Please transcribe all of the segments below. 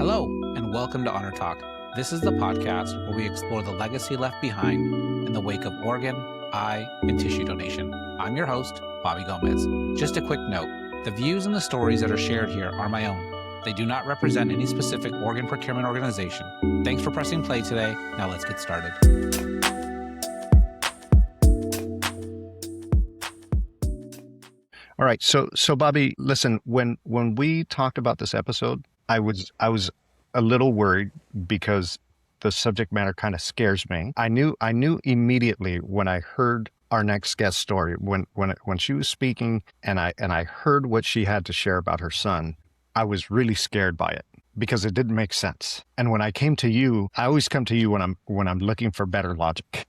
Hello, and welcome to Honor Talk. This is the podcast where we explore the legacy left behind in the wake of organ, eye, and tissue donation. I'm your host, Bobby Gomez. Just a quick note, the views and the stories that are shared here are my own. They do not represent any specific organ procurement organization. Thanks for pressing play today. Now let's get started. All right. So Bobby, listen, when we talked about this episode, I was a little worried because the subject matter kind of scares me. I knew immediately when I heard our next guest story, when she was speaking and I heard what she had to share about her son, I was really scared by it because it didn't make sense. And when I came to you, I always come to you when I'm looking for better logic.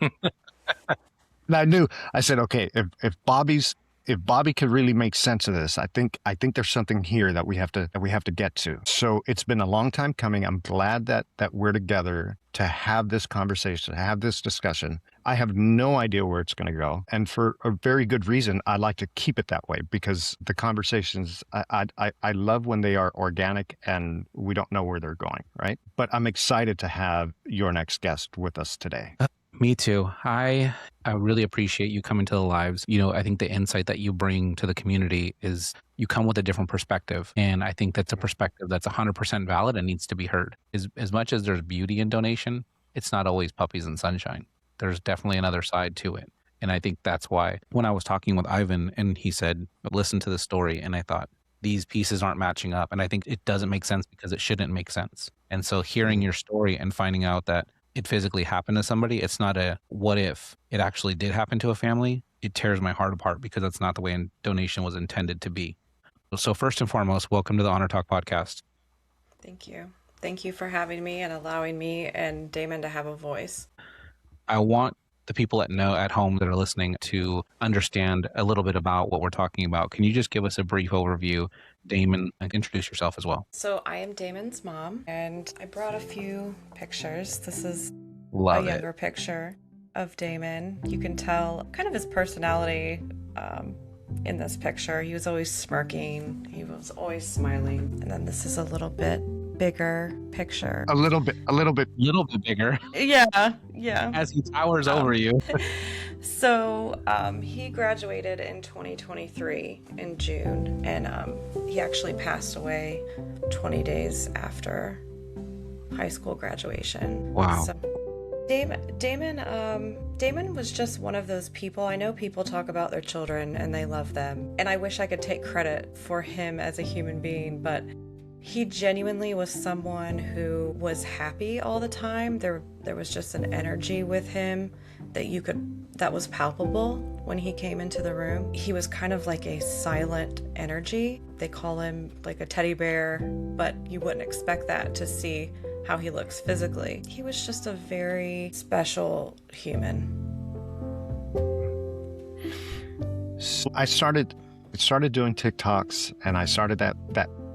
And I said, okay, if Bobby could really make sense of this, I think there's something here that we have to get to. So it's been a long time coming. I'm glad that we're together to have this conversation, to have this discussion. I have no idea where it's going to go. And for a very good reason, I like to keep it that way because the conversations, I love when they are organic and we don't know where they're going, right? But I'm excited to have your next guest with us today. Me too. I really appreciate you coming to the lives. You know, I think the insight that you bring to the community is you come with a different perspective. And I think that's a perspective that's 100% valid and needs to be heard. As much as there's beauty in donation, it's not always puppies and sunshine. There's definitely another side to it. And I think that's why when I was talking with Ivan and he said, listen to the story. And I thought, these pieces aren't matching up. And I think it doesn't make sense because it shouldn't make sense. And so hearing your story and finding out that it physically happened to somebody, it's not a what if it actually did happen to a family. It tears my heart apart because that's not the way donation was intended to be. So first and foremost, welcome to the Honor Talk podcast. Thank you. Thank you for having me and allowing me and Damon to have a voice. I want the people at home that are listening to understand a little bit about what we're talking about. Can you just give us a brief overview, Damon, and introduce yourself as well? So I am Damon's mom, and I brought a few pictures. This is a younger picture of Damon. You can tell kind of his personality in this picture. He was always smirking. He was always smiling. And then this is a little bit bigger picture. A little bit bigger. Yeah. As he towers over you. So he graduated in 2023 in June, and he actually passed away 20 days after high school graduation. Wow. So Damon was just one of those people. I know people talk about their children and they love them, and I wish I could take credit for him as a human being, but he genuinely was someone who was happy all the time. There was just an energy with him that was palpable when he came into the room. He was kind of like a silent energy. They call him like a teddy bear, but you wouldn't expect that to see how he looks physically. He was just a very special human. So I started doing TikToks, and I started that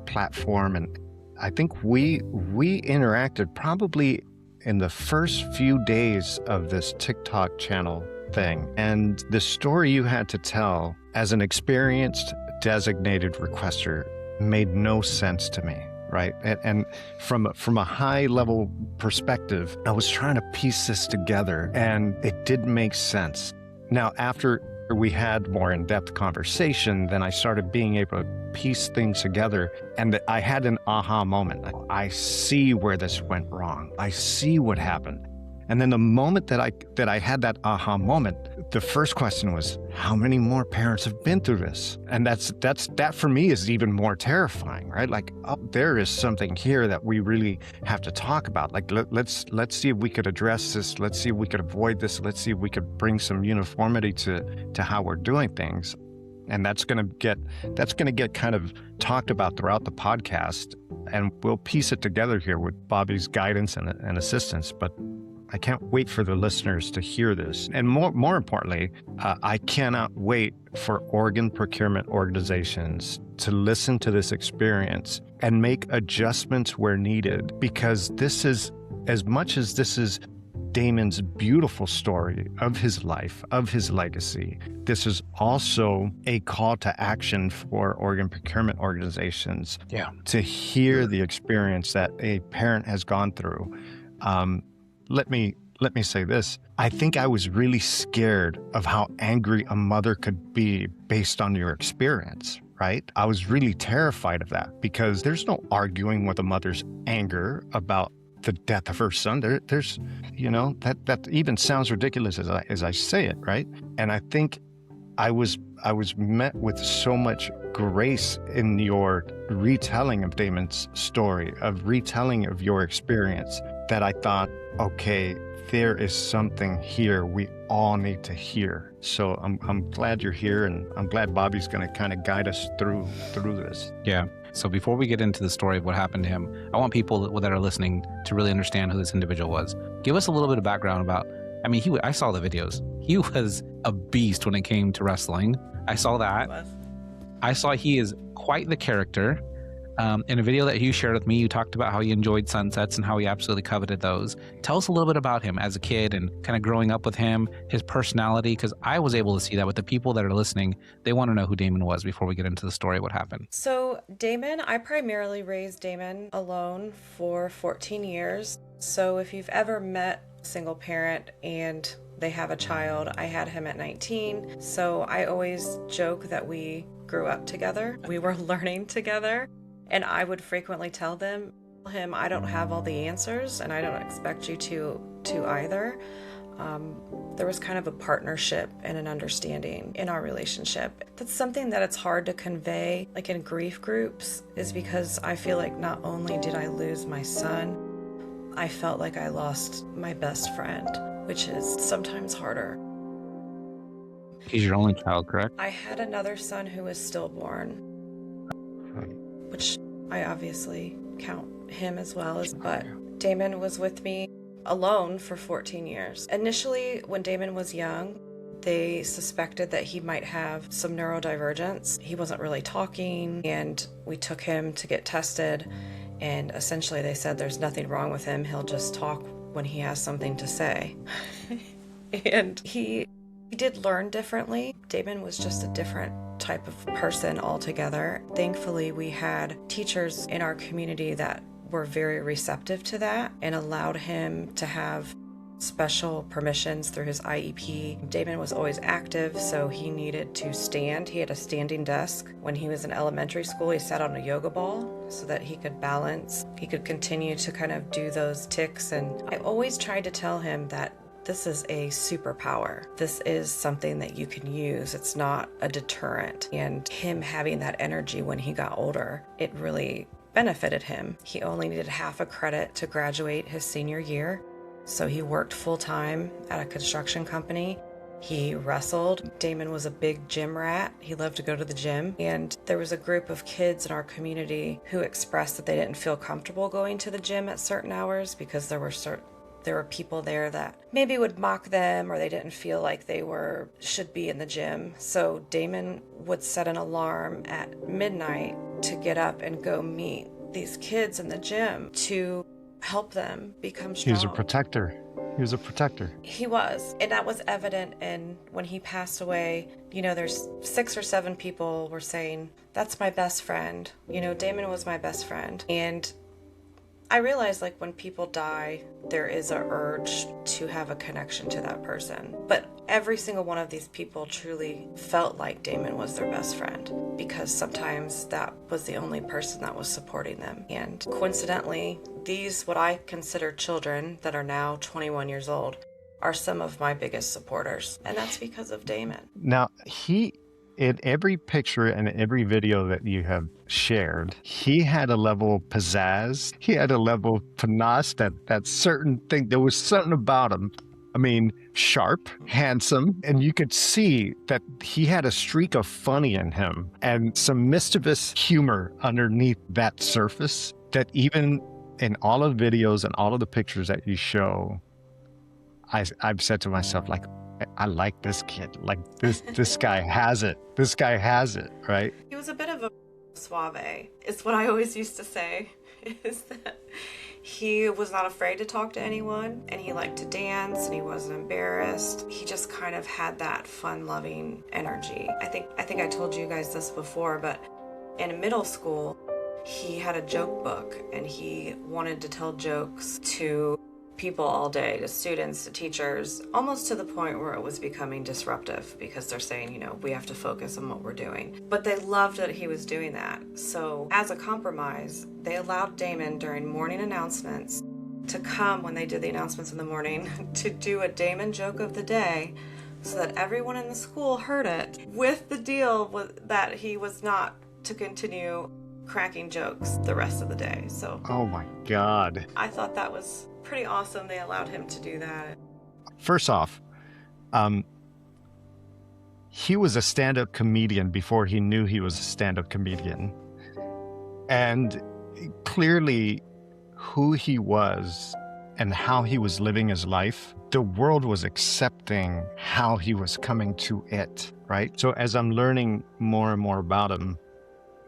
platform, and I think we interacted probably in the first few days of this TikTok channel thing. And the story you had to tell as an experienced designated requester made no sense to me, right? And from a high level perspective, I was trying to piece this together and it didn't make sense. Now, after we had more in-depth conversation, then I started being able to piece things together, and I had an aha moment. I see where this went wrong. I see what happened. And then the moment that I had that aha moment, the first question was, how many more parents have been through this? And that for me is even more terrifying, right? Like, oh, there is something here that we really have to talk about. Like, let's see if we could address this. Let's see if we could avoid this. Let's see if we could bring some uniformity to how we're doing things. And that's going to get kind of talked about throughout the podcast, and we'll piece it together here with Bobby's guidance and assistance. But I can't wait for the listeners to hear this. And more importantly, I cannot wait for organ procurement organizations to listen to this experience and make adjustments where needed, because this is, as much as this is Damon's beautiful story of his life, of his legacy. This is also a call to action for organ procurement organizations to hear the experience that a parent has gone through. Let me say this. I think I was really scared of how angry a mother could be based on your experience, right? I was really terrified of that because there's no arguing with a mother's anger about the death of her son. There's, that even sounds ridiculous as I say it, right? And I think I was met with so much grace in your retelling of Damon's story, of retelling of your experience, that I thought, okay, there is something here we all need to hear. So I'm glad you're here, and I'm glad Bobby's going to kind of guide us through this. Yeah. So before we get into the story of what happened to him, I want people that are listening to really understand who this individual was. Give us a little bit of background about, I saw the videos. He was a beast when it came to wrestling. I saw that. I saw he is quite the character. In a video that you shared with me, you talked about how he enjoyed sunsets and how he absolutely coveted those. Tell us a little bit about him as a kid and kind of growing up with him, his personality, because I was able to see that with the people that are listening. They want to know who Damon was before we get into the story, what happened. So Damon, I primarily raised Damon alone for 14 years. So if you've ever met a single parent and they have a child, I had him at 19. So I always joke that we grew up together. We were learning together. And I would frequently tell him, I don't have all the answers, and I don't expect you to either. There was kind of a partnership and an understanding in our relationship. That's something that it's hard to convey, like in grief groups, is because I feel like not only did I lose my son, I felt like I lost my best friend, which is sometimes harder. He's your only child, correct? I had another son who was stillborn, which I obviously count him as well, but Damon was with me alone for 14 years. Initially, when Damon was young, they suspected that he might have some neurodivergence. He wasn't really talking, and we took him to get tested, and essentially they said there's nothing wrong with him. He'll just talk when he has something to say. And he did learn differently. Damon was just a different type of person altogether. Thankfully, we had teachers in our community that were very receptive to that and allowed him to have special permissions through his IEP. Damon was always active, so he needed to stand. He had a standing desk. When he was in elementary school, he sat on a yoga ball so that he could balance. He could continue to kind of do those ticks. And I always tried to tell him that this is a superpower. This is something that you can use. It's not a deterrent. And him having that energy when he got older, it really benefited him. He only needed half a credit to graduate his senior year. So he worked full-time at a construction company. He wrestled. Damon was a big gym rat. He loved to go to the gym. And there was a group of kids in our community who expressed that they didn't feel comfortable going to the gym at certain hours because there were people there that maybe would mock them, or they didn't feel like they should be in the gym. So Damon would set an alarm at midnight to get up and go meet these kids in the gym to help them become strong. He was a protector. He was. And that was evident when he passed away. There's 6 or 7 people were saying, that's my best friend. Damon was my best friend. And I realize, like, when people die, there is an urge to have a connection to that person. But every single one of these people truly felt like Damon was their best friend, because sometimes that was the only person that was supporting them. And coincidentally, these, what I consider children that are now 21 years old, are some of my biggest supporters. And that's because of Damon. Now, in every picture and every video that you have shared, he had a level of pizzazz. He had a level of panache, that certain thing. There was something about him. Sharp, handsome, and you could see that he had a streak of funny in him and some mischievous humor underneath that surface, that even in all of the videos and all of the pictures that you show, I've said to myself, like, I like this kid. Like, this guy has it. This guy has it, right? He was a bit of a suave, is what I always used to say. is that he was not afraid to talk to anyone, and he liked to dance, and he wasn't embarrassed. He just kind of had that fun-loving energy. I think I told you guys this before, but in middle school, he had a joke book, and he wanted to tell jokes to people all day, to students, to teachers, almost to the point where it was becoming disruptive because they're saying, we have to focus on what we're doing. But they loved that he was doing that. So as a compromise, they allowed Damon during morning announcements to come when they did the announcements in the morning to do a Damon joke of the day so that everyone in the school heard it, with the deal that he was not to continue cracking jokes the rest of the day. So, Oh my God. I thought that was pretty awesome. They allowed him to do that. First off, he was a stand-up comedian before he knew he was a stand-up comedian. And clearly who he was and how he was living his life, the world was accepting how he was coming to it, right? So as I'm learning more and more about him,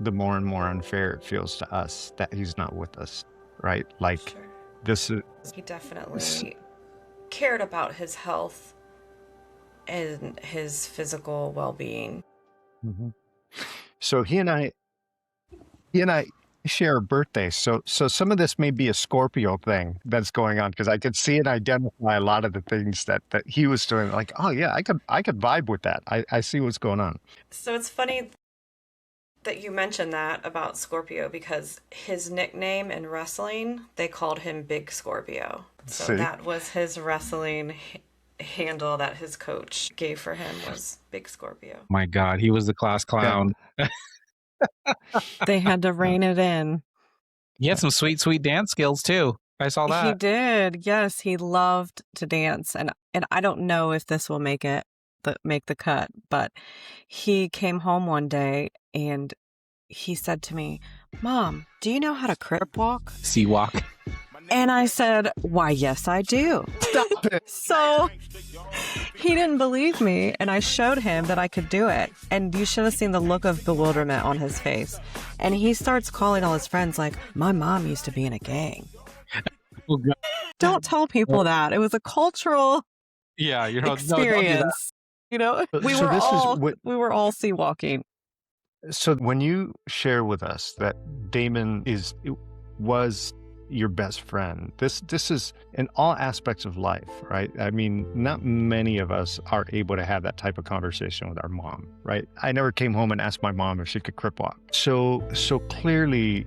the more and more unfair it feels to us that he's not with us, right? Like, Sure. this is... He definitely cared about his health and his physical well-being. Mhm. So he and I share a birthday. So some of this may be a Scorpio thing that's going on, because I could see and identify a lot of the things that he was doing. Like, oh yeah, I could vibe with that. I see what's going on. So it's funny that you mentioned that about Scorpio, because his nickname in wrestling, they called him Big Scorpio. So See? that was his wrestling handle that his coach gave for him, was Big Scorpio. My God, he was the class clown. They had to rein it in. He had some sweet, sweet dance skills too. I saw that. He did. Yes, he loved to dance, and I don't know if this will make the cut, but he came home one day and he said to me, "Mom, do you know how to crip walk?" Sea walk. And I said, "Why, yes, I do." Stop it. So he didn't believe me, and I showed him that I could do it. And you should have seen the look of bewilderment on his face. And he starts calling all his friends like, "My mom used to be in a gang." Oh, God. Don't tell people that. It was a cultural Yeah, you're not. experience. We So this is what- were all sea walking. So when you share with us that Damon was your best friend, this is in all aspects of life, right? I mean, not many of us are able to have that type of conversation with our mom, right? I never came home and asked my mom if she could crip walk. So clearly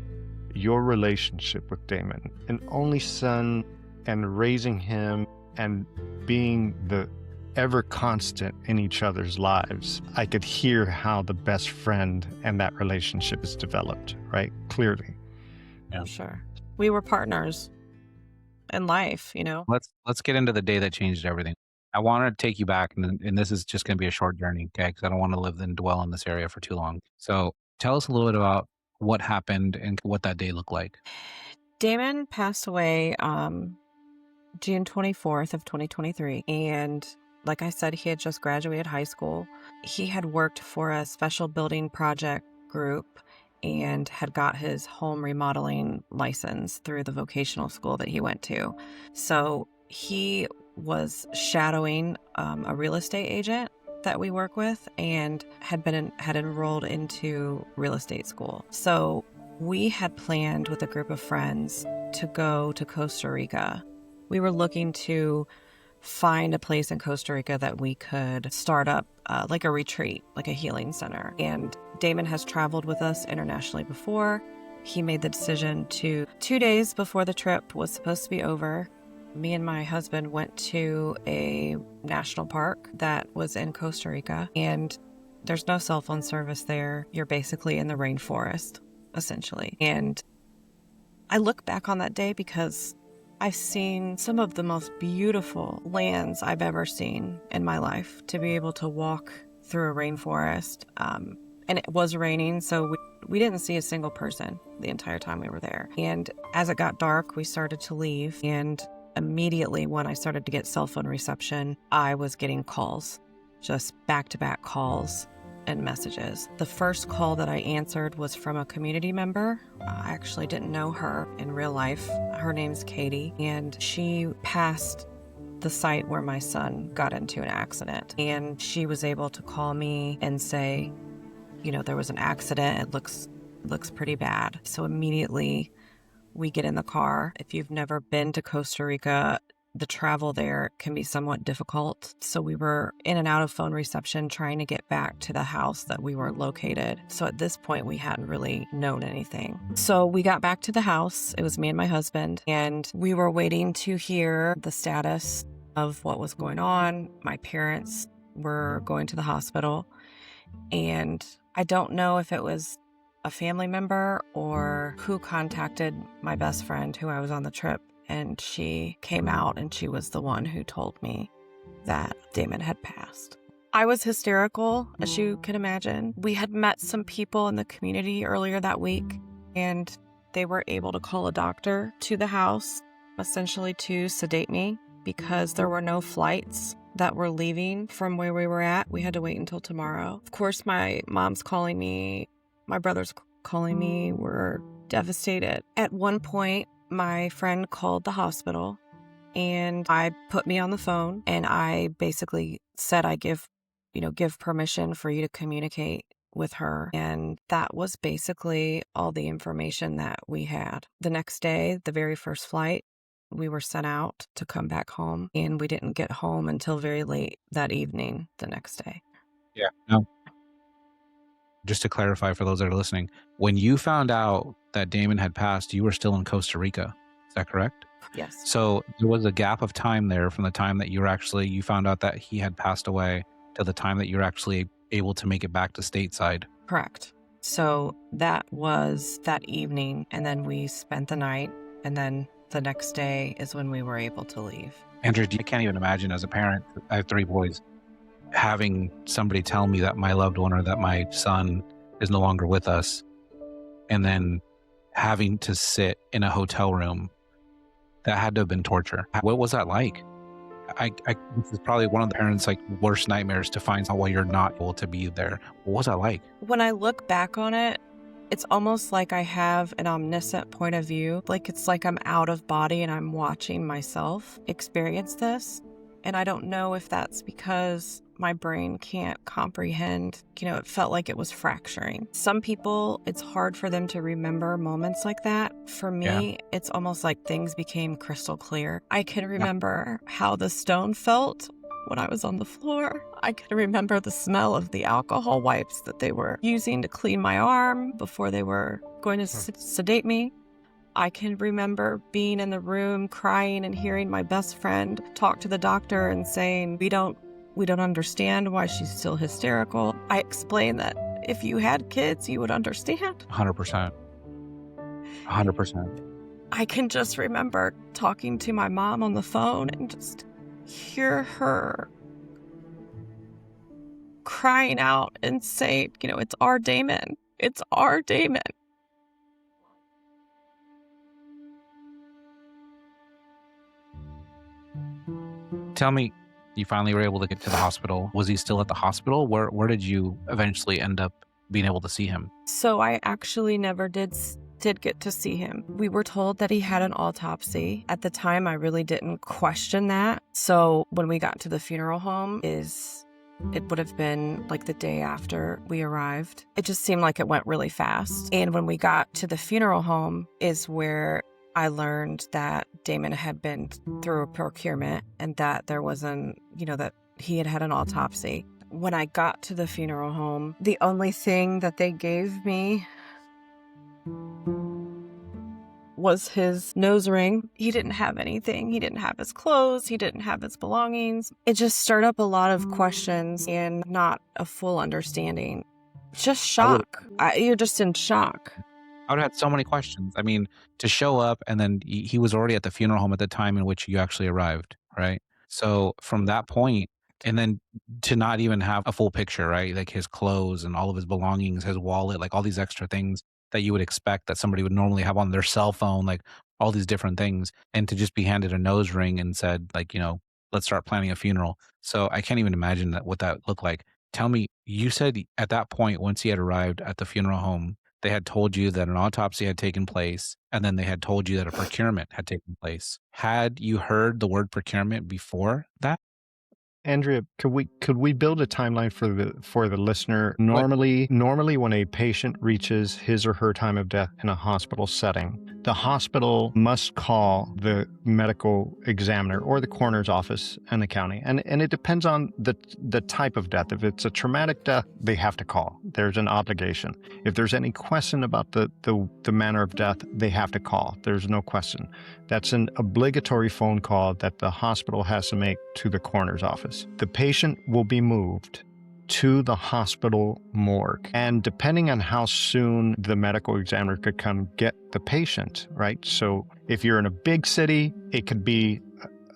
your relationship with Damon, an only son, and raising him and being the ever constant in each other's lives, I could hear how the best friend and that relationship is developed, right? Clearly. Yeah. Sure. We were partners in life, Let's get into the day that changed everything. I want to take you back, and this is just going to be a short journey, okay? Because I don't want to live and dwell in this area for too long. So tell us a little bit about what happened and what that day looked like. Damon passed away June 24th of 2023. And like I said, he had just graduated high school. He had worked for a special building project group and had got his home remodeling license through the vocational school that he went to. So he was shadowing a real estate agent that we work with and had enrolled into real estate school. So we had planned with a group of friends to go to Costa Rica. We were looking to find a place in Costa Rica that we could start up like a retreat, like a healing center. And Damon has traveled with us internationally before. He made the decision 2 days before the trip was supposed to be over. Me and my husband went to a national park that was in Costa Rica, and there's no cell phone service there. You're basically in the rainforest, essentially. And I look back on that day because I've seen some of the most beautiful lands I've ever seen in my life. To be able to walk through a rainforest, and it was raining, so we didn't see a single person the entire time we were there. And as it got dark, we started to leave, and immediately when I started to get cell phone reception, I was getting calls, just back-to-back calls and messages. The first call that I answered was from a community member. I actually didn't know her in real life. Her name's Katie, and she passed the site where my son got into an accident. And she was able to call me and say, there was an accident. It looks pretty bad. So immediately we get in the car. If you've never been to Costa Rica, the travel there can be somewhat difficult. So we were in and out of phone reception trying to get back to the house that we were located. So at this point, we hadn't really known anything. So we got back to the house. It was me and my husband, and we were waiting to hear the status of what was going on. My parents were going to the hospital, and I don't know if it was a family member or who contacted my best friend who I was on the trip. And she came out and she was the one who told me that Damon had passed. I was hysterical, as you can imagine. We had met some people in the community earlier that week, and they were able to call a doctor to the house, essentially to sedate me, because there were no flights that were leaving from where we were at. We had to wait until tomorrow. Of course, my mom's calling me, my brother's calling me. We're devastated. At one point, my friend called the hospital and I put me on the phone, and I basically said I give permission for you to communicate with her. And that was basically all the information that we had. The next day, the very first flight, we were sent out to come back home, and we didn't get home until very late that evening the next day. Yeah. No. Just to clarify for those that are listening, when you found out that Damon had passed, you were still in Costa Rica. Is that correct? Yes. So there was a gap of time there from the time that you found out that he had passed away to the time that you were actually able to make it back to stateside. Correct. So that was that evening, and then we spent the night, and then the next day is when we were able to leave. Andrea, I can't even imagine as a parent, I have 3 boys, having somebody tell me that my loved one or that my son is no longer with us, and then having to sit in a hotel room. That had to have been torture. What was that like? This is probably one of the parents' worst nightmares, to find out why you're not able to be there. What was that like? When I look back on it, it's almost like I have an omniscient point of view. It's like I'm out of body and I'm watching myself experience this. And I don't know if that's because my brain can't comprehend. It felt like it was fracturing. Some people, it's hard for them to remember moments like that. For me, It's almost like things became crystal clear. I can remember how the stone felt when I was on the floor. I can remember the smell of the alcohol wipes that they were using to clean my arm before they were going to sedate me. I can remember being in the room crying and hearing my best friend talk to the doctor and saying, we don't understand why she's still hysterical. I explained that if you had kids, you would understand. 100%. 100%. I can just remember talking to my mom on the phone and just hear her crying out and saying, it's our Damon. It's our Damon. Tell me, you finally were able to get to the hospital. Was he still at the hospital? Where did you eventually end up being able to see him? So I actually never did get to see him. We were told that he had an autopsy. At the time, I really didn't question that. So when we got to the funeral home, it would have been like the day after we arrived. It just seemed like it went really fast. And when we got to the funeral home is where I learned that Damon had been through a procurement and that there wasn't, that he had had an autopsy. When I got to the funeral home, the only thing that they gave me was his nose ring. He didn't have anything. He didn't have his clothes. He didn't have his belongings. It just stirred up a lot of questions and not a full understanding. Just shock. You're just in shock. I would have had so many questions. I mean, to show up and then he was already at the funeral home at the time in which you actually arrived, right? So from that point, and then to not even have a full picture, right? Like his clothes and all of his belongings, his wallet, like all these extra things that you would expect that somebody would normally have on their cell phone, like all these different things. And to just be handed a nose ring and said, let's start planning a funeral. So I can't even imagine what that looked like. Tell me, you said at that point, once he had arrived at the funeral home, they had told you that an autopsy had taken place, and then they had told you that a procurement had taken place. Had you heard the word procurement before that? Andrea, could we build a timeline for the listener? What? Normally when a patient reaches his or her time of death in a hospital setting, the hospital must call the medical examiner or the coroner's office in the county. And it depends on the type of death. If it's a traumatic death, they have to call. There's an obligation. If there's any question about the manner of death, they have to call. There's no question. That's an obligatory phone call that the hospital has to make to the coroner's office. The patient will be moved to the hospital morgue. And depending on how soon the medical examiner could come get the patient, right? So if you're in a big city, it could be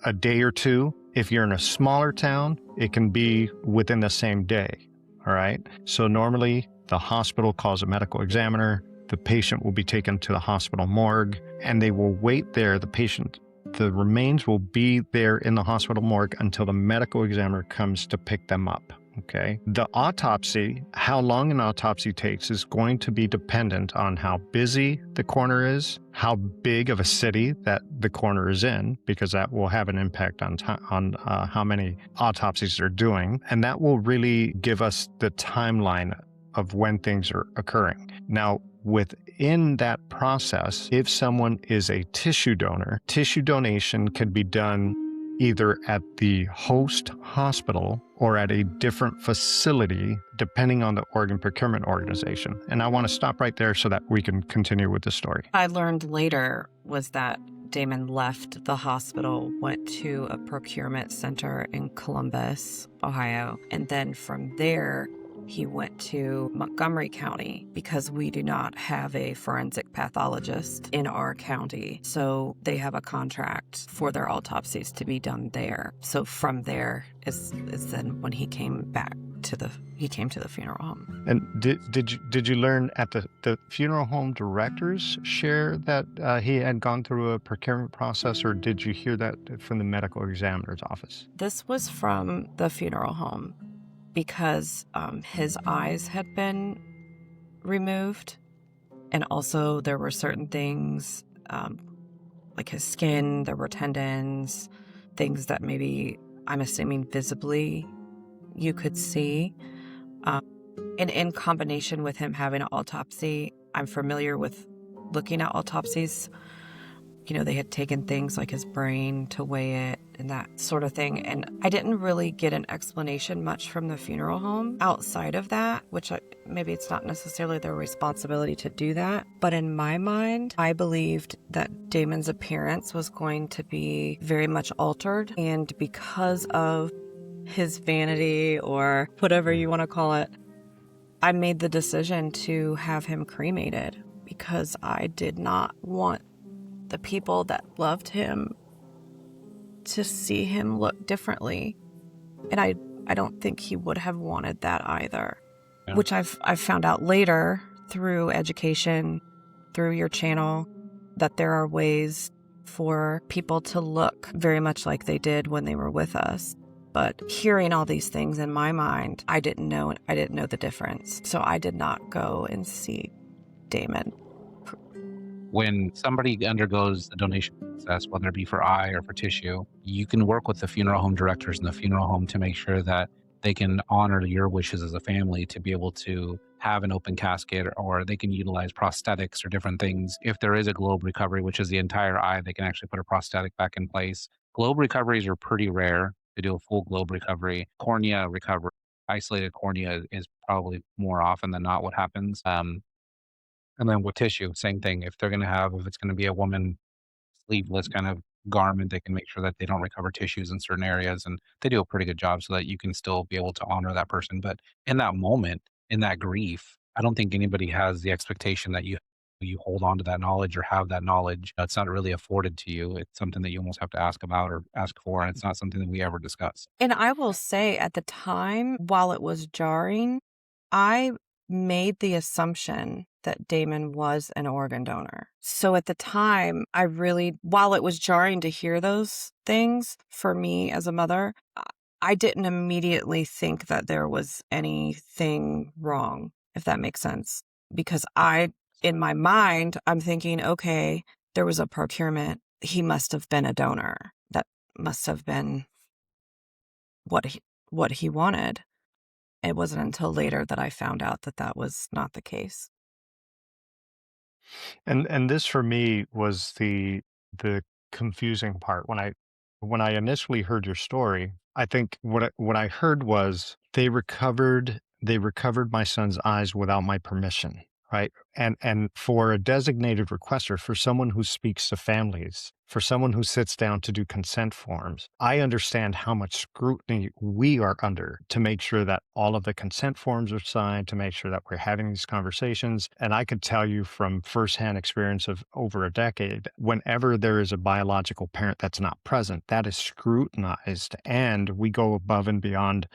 a day or two. If you're in a smaller town, it can be within the same day, all right? So normally the hospital calls a medical examiner, the patient will be taken to the hospital morgue, and they will wait there. The remains will be there in the hospital morgue until the medical examiner comes to pick them up. Okay. The autopsy, how long an autopsy takes, is going to be dependent on how busy the coroner is, how big of a city that the coroner is in, because that will have an impact on how many autopsies they're doing, and that will really give us the timeline of when things are occurring. Now, within that process, if someone is a tissue donor, tissue donation can be done either at the host hospital or at a different facility, depending on the organ procurement organization. And I want to stop right there so that we can continue with the story. I learned later was that Damon left the hospital, went to a procurement center in Columbus, Ohio, and then from there, he went to Montgomery County because we do not have a forensic pathologist in our county. So they have a contract for their autopsies to be done there. So from there is then when he came back to the funeral home. And did you learn at the funeral home directors share that he had gone through a procurement process, or did you hear that from the medical examiner's office? This was from the funeral home, because his eyes had been removed, and also there were certain things like his skin, there were tendons, things that maybe, I'm assuming visibly, you could see. And in combination with him having an autopsy, I'm familiar with looking at autopsies. You know, they had taken things like his brain to weigh it and that sort of thing. And I didn't really get an explanation much from the funeral home outside of that, which maybe it's not necessarily their responsibility to do that. But in my mind, I believed that Damon's appearance was going to be very much altered. And because of his vanity, or whatever you want to call it, I made the decision to have him cremated because I did not want the people that loved him to see him look differently. And I don't think he would have wanted that either. Yeah. Which I've found out later through education, through your channel, that there are ways for people to look very much like they did when they were with us. But hearing all these things in my mind, I didn't know the difference. So I did not go and see Damon. When somebody undergoes the donation process, whether it be for eye or for tissue, you can work with the funeral home directors in the funeral home to make sure that they can honor your wishes as a family to be able to have an open casket, or they can utilize prosthetics or different things. If there is a globe recovery, which is the entire eye, they can actually put a prosthetic back in place. Globe recoveries are pretty rare to do a full globe recovery. Cornea recovery, isolated cornea is probably more often than not what happens. And then with tissue, same thing. If it's going to be a woman sleeveless kind of garment, they can make sure that they don't recover tissues in certain areas. And they do a pretty good job so that you can still be able to honor that person. But in that moment, in that grief, I don't think anybody has the expectation that you hold on to that knowledge or have that knowledge. It's not really afforded to you. It's something that you almost have to ask about or ask for. And it's not something that we ever discuss. And I will say at the time, while it was jarring, I made the assumption that Damon was an organ donor. So at the time, while it was jarring to hear those things for me as a mother, I didn't immediately think that there was anything wrong, if that makes sense. Because in my mind, I'm thinking, okay, there was a procurement. He must have been a donor. That must have been what he wanted. It wasn't until later that I found out that that was not the case. And this for me was the confusing part. When I initially heard your story, I think what I heard was they recovered my son's eyes without my permission, right? And for a designated requester, for someone who speaks to families, for someone who sits down to do consent forms, I understand how much scrutiny we are under to make sure that all of the consent forms are signed, to make sure that we're having these conversations. And I could tell you from firsthand experience of over a decade, whenever there is a biological parent that's not present, that is scrutinized, and we go above and beyond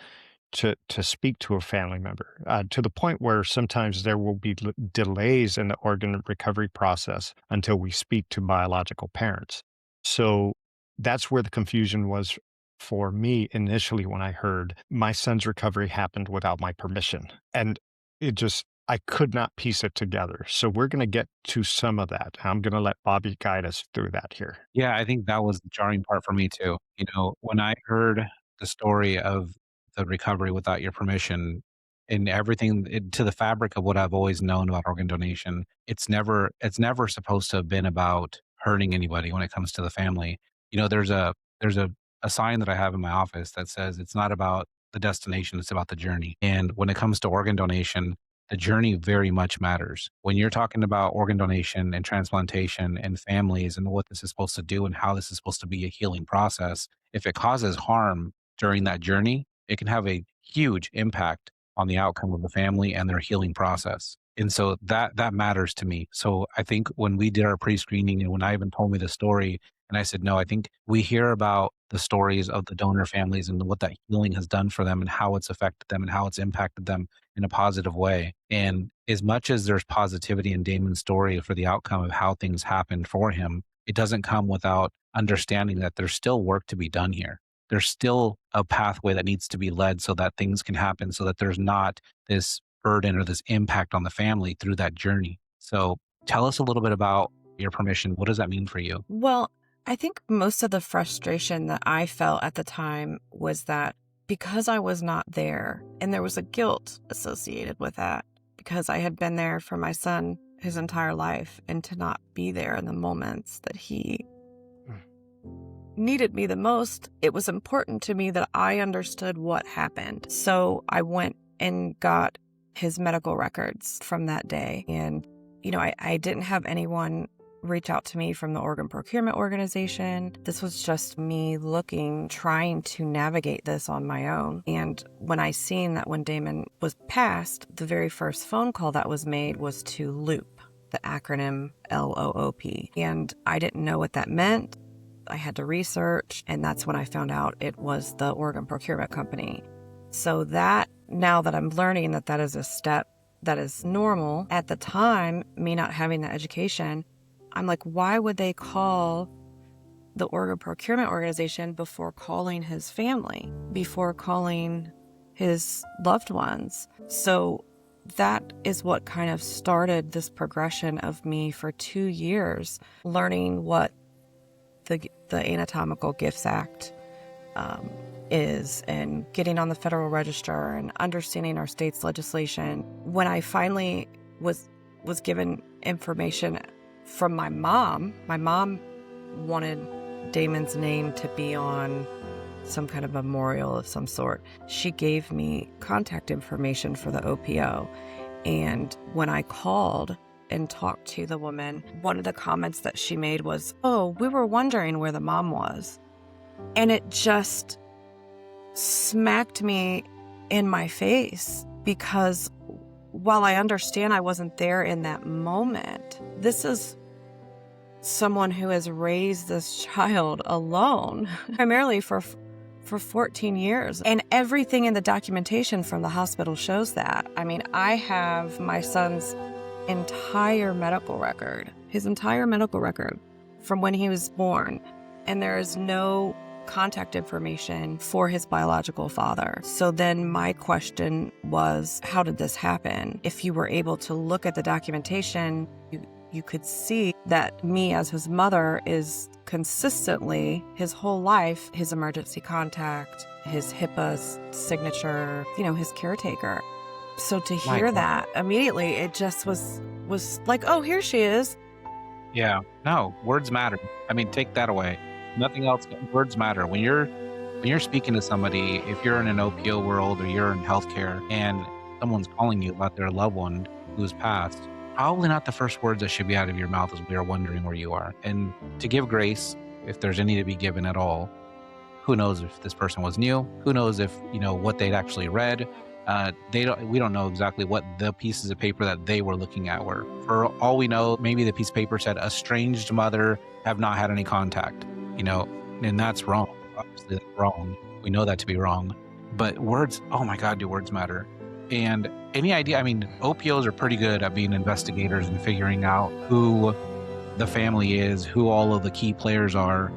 to speak to a family member, to the point where sometimes there will be delays in the organ recovery process until we speak to biological parents. So that's where the confusion was for me initially when I heard my son's recovery happened without my permission. And I could not piece it together. So we're going to get to some of that. I'm going to let Bobby guide us through that here. Yeah, I think that was the jarring part for me too. When I heard the story of the recovery without your permission and everything to the fabric of what I've always known about organ donation, it's never supposed to have been about hurting anybody when it comes to the family. There's a sign that I have in my office that says it's not about the destination, it's about the journey. And when it comes to organ donation, the journey very much matters. When you're talking about organ donation and transplantation and families and what this is supposed to do and how this is supposed to be a healing process, if it causes harm during that journey, it can have a huge impact on the outcome of the family and their healing process. And so that matters to me. So I think when we did our pre-screening and when Ivan told me the story, and I said, no, I think we hear about the stories of the donor families and what that healing has done for them and how it's affected them and how it's impacted them in a positive way. And as much as there's positivity in Damon's story for the outcome of how things happened for him, it doesn't come without understanding that there's still work to be done here. There's still a pathway that needs to be led so that things can happen, so that there's not this burden or this impact on the family through that journey. So tell us a little bit about your permission. What does that mean for you? Well, I think most of the frustration that I felt at the time was that because I was not there, and there was a guilt associated with that, because I had been there for my son his entire life, and to not be there in the moments that he needed me the most, it was important to me that I understood what happened. So I went and got his medical records from that day. And, I didn't have anyone reach out to me from the organ procurement organization. This was just me trying to navigate this on my own. And when I seen that when Damon was passed, the very first phone call that was made was to LOOP, the acronym LOOP. And I didn't know what that meant. I had to research, and that's when I found out it was the organ procurement company. So now that I'm learning that is a step that is normal, at the time, me not having the education, I'm like, why would they call the organ procurement organization before calling his family, before calling his loved ones? So that is what kind of started this progression of me for 2 years, learning what the Anatomical Gifts Act is, and getting on the Federal Register and understanding our state's legislation. When I finally was given information from my mom wanted Damon's name to be on some kind of memorial of some sort. She gave me contact information for the OPO. And when I called and talked to the woman, one of the comments that she made was, "Oh, we were wondering where the mom was." And it just smacked me in my face, because while I understand I wasn't there in that moment, this is someone who has raised this child alone, primarily for 14 years. And everything in the documentation from the hospital shows that. I mean, I have my son's entire medical record, his entire medical record from when he was born. And there is no contact information for his biological father. So then my question was, how did this happen? If you were able to look at the documentation, you could see that me as his mother is consistently, his whole life, his emergency contact, his HIPAA signature, his caretaker. So to hear that immediately, it just was like, oh, here she is. Yeah. No, words matter. I mean, take that away. Nothing else. Words matter. When you're speaking to somebody, if you're in an OPO world or you're in healthcare and someone's calling you about their loved one who's passed, probably not the first words that should be out of your mouth is we are wondering where you are. And to give grace, if there's any to be given at all, who knows if this person was new? Who knows if, what they'd actually read? We don't know exactly what the pieces of paper that they were looking at were. For all we know, maybe the piece of paper said estranged mother, have not had any contact, and that's wrong. Obviously that's wrong. We know that to be wrong. But words, oh my God, do words matter? And any idea, OPOs are pretty good at being investigators and figuring out who the family is, who all of the key players are.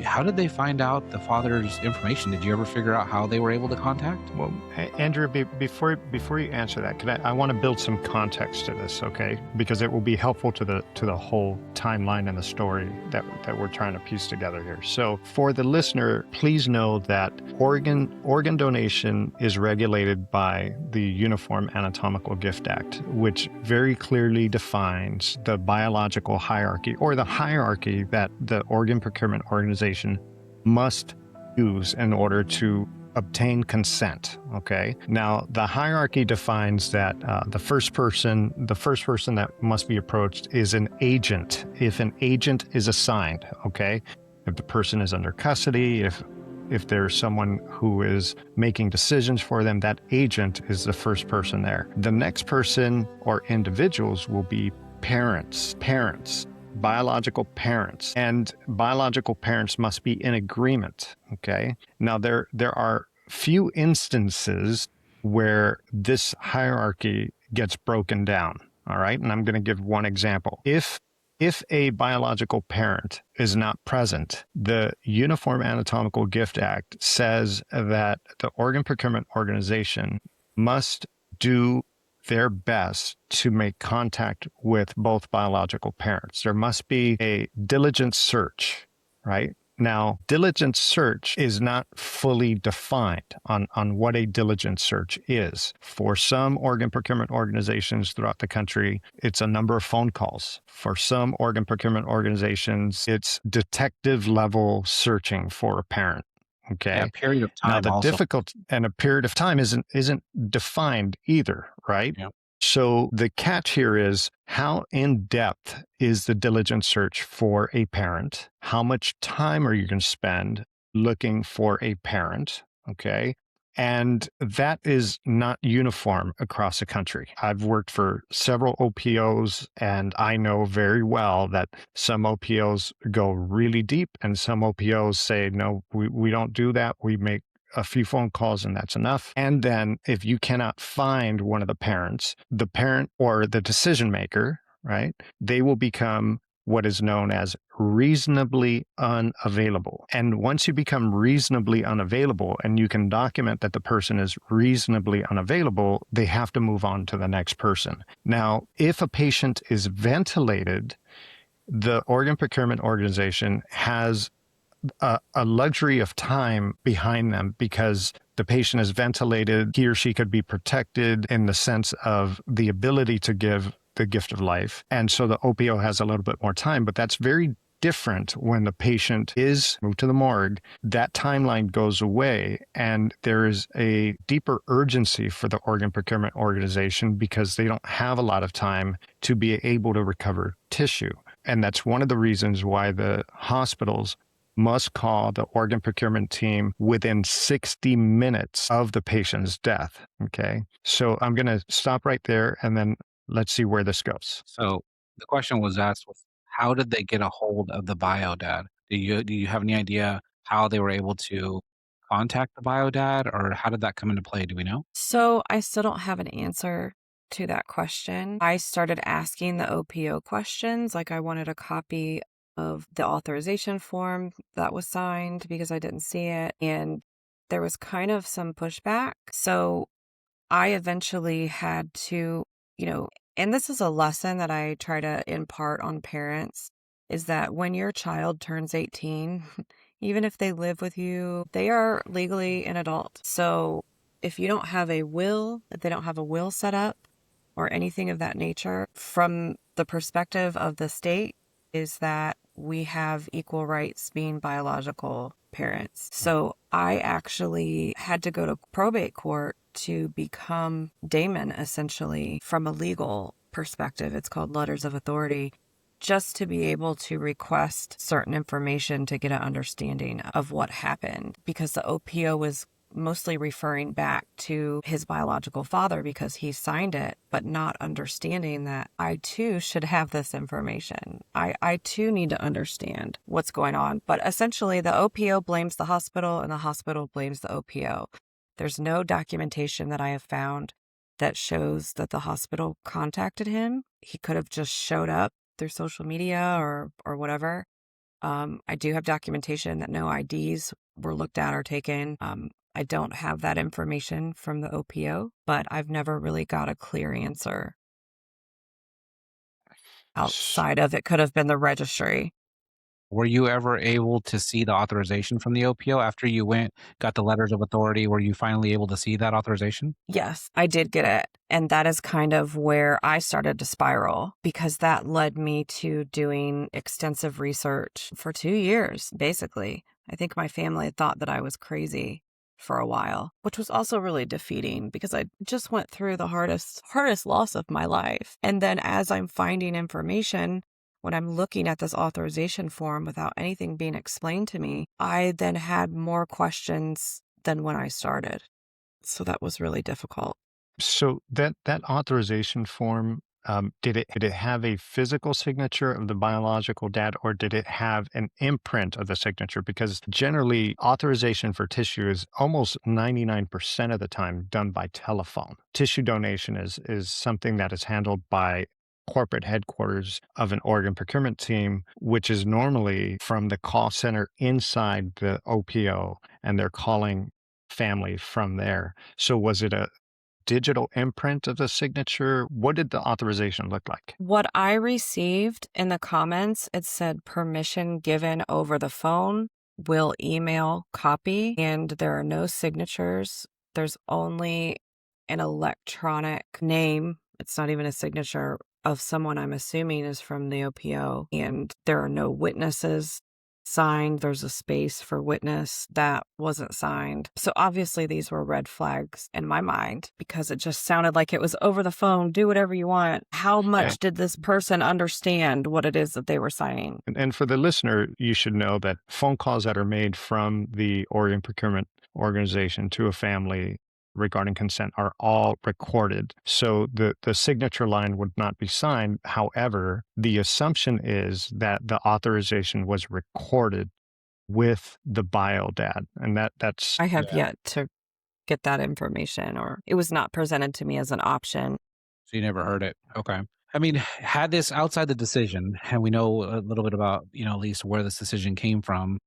How did they find out the father's information? Did you ever figure out how they were able to contact? Well, Andrea, before you answer that, I want to build some context to this, okay? Because it will be helpful to the whole timeline and the story that we're trying to piece together here. So, for the listener, please know that organ donation is regulated by the Uniform Anatomical Gift Act, which very clearly defines the biological hierarchy, or the hierarchy that the organ procurement organization must use in order to obtain consent. Okay. Now, the hierarchy defines that the first person that must be approached is an agent. If an agent is assigned, okay, if the person is under custody, if there's someone who is making decisions for them, that agent is the first person there. The next person or individuals will be parents. Biological parents, and biological parents must be in agreement. Okay. Now, there are few instances where this hierarchy gets broken down. All right. And I'm going to give one example. If a biological parent is not present, the Uniform Anatomical Gift Act says that the organ procurement organization must do their best to make contact with both biological parents. There must be a diligent search, right? Now, diligent search is not fully defined on what a diligent search is. For some organ procurement organizations throughout the country, it's a number of phone calls. For some organ procurement organizations, it's detective level searching for a parent. Okay. Yeah, a period of time. Now, the also. and a period of time isn't defined either, right? Yeah. So the catch here is, how in depth is the diligent search for a parent? How much time are you going to spend looking for a parent? Okay. And that is not uniform across the country. I've worked for several OPOs, and I know very well that some OPOs go really deep and some OPOs say, no, we don't do that. We make a few phone calls and that's enough. And then if you cannot find one of the parents, the parent or the decision maker, right, they will become what is known as reasonably unavailable. And once you become reasonably unavailable and you can document that the person is reasonably unavailable, they have to move on to the next person. Now, if a patient is ventilated, the organ procurement organization has a luxury of time behind them, because the patient is ventilated, he or she could be protected in the sense of the ability to give the gift of life. And so the OPO has a little bit more time, but that's very different when the patient is moved to the morgue. That timeline goes away, and there is a deeper urgency for the organ procurement organization because they don't have a lot of time to be able to recover tissue. And that's one of the reasons why the hospitals must call the organ procurement team within 60 minutes of the patient's death. Okay. So I'm going to stop right there, and then let's see where this goes. So the question was asked, how did they get a hold of the biodad? Do you have any idea how they were able to contact the biodad, or how did that come into play? Do we know? So I still don't have an answer to that question. I started asking the OPO questions, like I wanted a copy of the authorization form that was signed because I didn't see it. And there was kind of some pushback. So I eventually had to, you know, and this is a lesson that I try to impart on parents is that when your child turns 18, even if they live with you, they are legally an adult. So if you don't have a will, if they don't have a will set up or anything of that nature, from the perspective of the state, is that we have equal rights being biological parents. So I actually had to go to probate court to become Damon, essentially, from a legal perspective. It's called letters of authority, just to be able to request certain information to get an understanding of what happened, because the OPO was mostly referring back to his biological father because he signed it, but not understanding that I too should have this information. I too need to understand what's going on. But essentially, the OPO blames the hospital and the hospital blames the OPO. There's no documentation that I have found that shows that the hospital contacted him. He could have just showed up through social media or whatever. I do have documentation that no IDs were looked at or taken. I don't have that information from the OPO, but I've never really got a clear answer outside of it could have been the registry. Were you ever able to see the authorization from the OPO after you went, got the letters of authority? Were you finally able to see that authorization? Yes, I did get it. And that is kind of where I started to spiral because that led me to doing extensive research for 2 years, basically. I think my family thought that I was crazy for a while, which was also really defeating because I just went through the hardest loss of my life. And then as I'm finding information, when I'm looking at this authorization form without anything being explained to me, I then had more questions than when I started. So that was really difficult. So that authorization form, did it have a physical signature of the biological dad, or did it have an imprint of the signature? Because generally, authorization for tissue is almost 99% of the time done by telephone. Tissue donation is something that is handled by corporate headquarters of an organ procurement team, which is normally from the call center inside the OPO, and they're calling family from there. So was it a digital imprint of the signature? What did the authorization look like? What I received in the comments, it said permission given over the phone, will email copy, and there are no signatures. There's only an electronic name. It's not even a signature of someone I'm assuming is from the OPO, and there are no witnesses signed. There's a space for witness that wasn't signed. So obviously these were red flags in my mind because it just sounded like it was over the phone, do whatever you want. How much did this person understand what it is that they were signing? And for the listener, you should know that phone calls that are made from the organ procurement organization to a family regarding consent are all recorded. So the signature line would not be signed. However, the assumption is that the authorization was recorded with the bio dad. And that's I have yet to get that information, or it was not presented to me as an option. So you never heard it. Okay. I mean, had this outside the decision, and we know a little bit about, at least where this decision came from,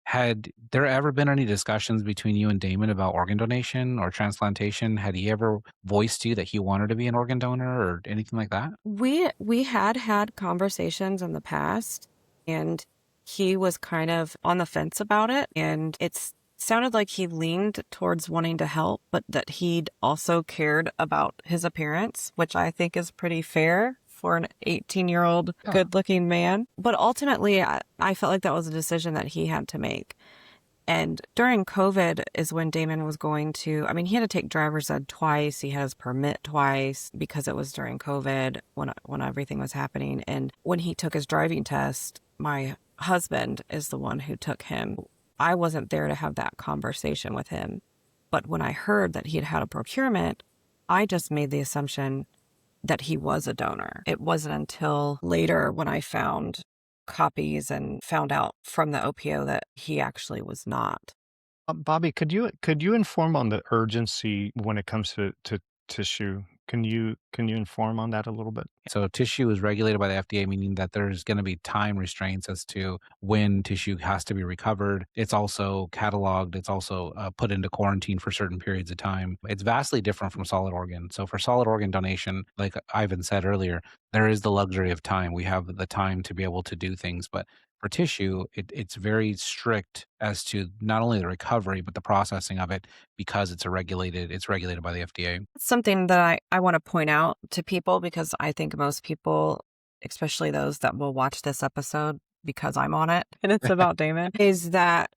had there ever been any discussions between you and Damon about organ donation or transplantation? Had he ever voiced to you that he wanted to be an organ donor or anything like that? We had conversations in the past, and he was kind of on the fence about it, and it sounded like he leaned towards wanting to help, but that he'd also cared about his appearance, which I think is pretty fair for an 18-year-old good-looking man. But ultimately, I felt like that was a decision that he had to make. And during COVID is when Damon was going to, he had to take driver's ed twice. He had his permit twice because it was during COVID when everything was happening. And when he took his driving test, my husband is the one who took him. I wasn't there to have that conversation with him. But when I heard that he had had a procurement, I just made the assumption that he was a donor. It wasn't until later when I found copies and found out from the OPO that he actually was not. Bobby, could you inform on the urgency when it comes to tissue? Can you inform on that a little bit? So tissue is regulated by the FDA, meaning that there's going to be time restraints as to when tissue has to be recovered. It's also cataloged. It's also put into quarantine for certain periods of time. It's vastly different from solid organ. So for solid organ donation, like Ivan said earlier, there is the luxury of time. We have the time to be able to do things, but for tissue, it's very strict as to not only the recovery but the processing of it because it's regulated by the FDA. Something that I want to point out to people, because I think most people, especially those that will watch this episode because I'm on it and it's about Damon, is that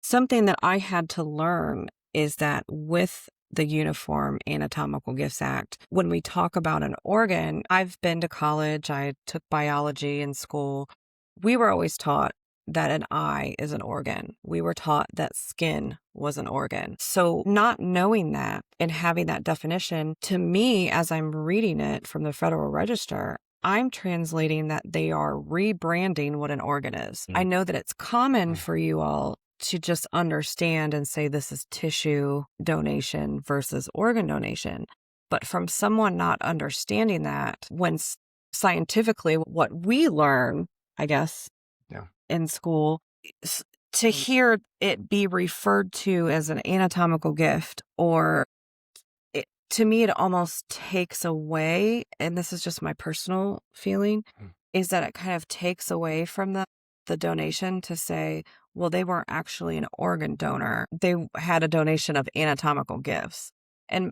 something that I had to learn is that with the Uniform Anatomical Gifts Act, when we talk about an organ, I've been to college, I took biology in school. We were always taught that an eye is an organ. We were taught that skin was an organ. So not knowing that and having that definition, to me, as I'm reading it from the Federal Register, I'm translating that they are rebranding what an organ is. I know that it's common for you all to just understand and say this is tissue donation versus organ donation. But from someone not understanding that, when scientifically what we learn, I guess, in school, to hear it be referred to as an anatomical gift, or to me, it almost takes away, and this is just my personal feeling, is that it kind of takes away from the donation to say, well, they weren't actually an organ donor. They had a donation of anatomical gifts. And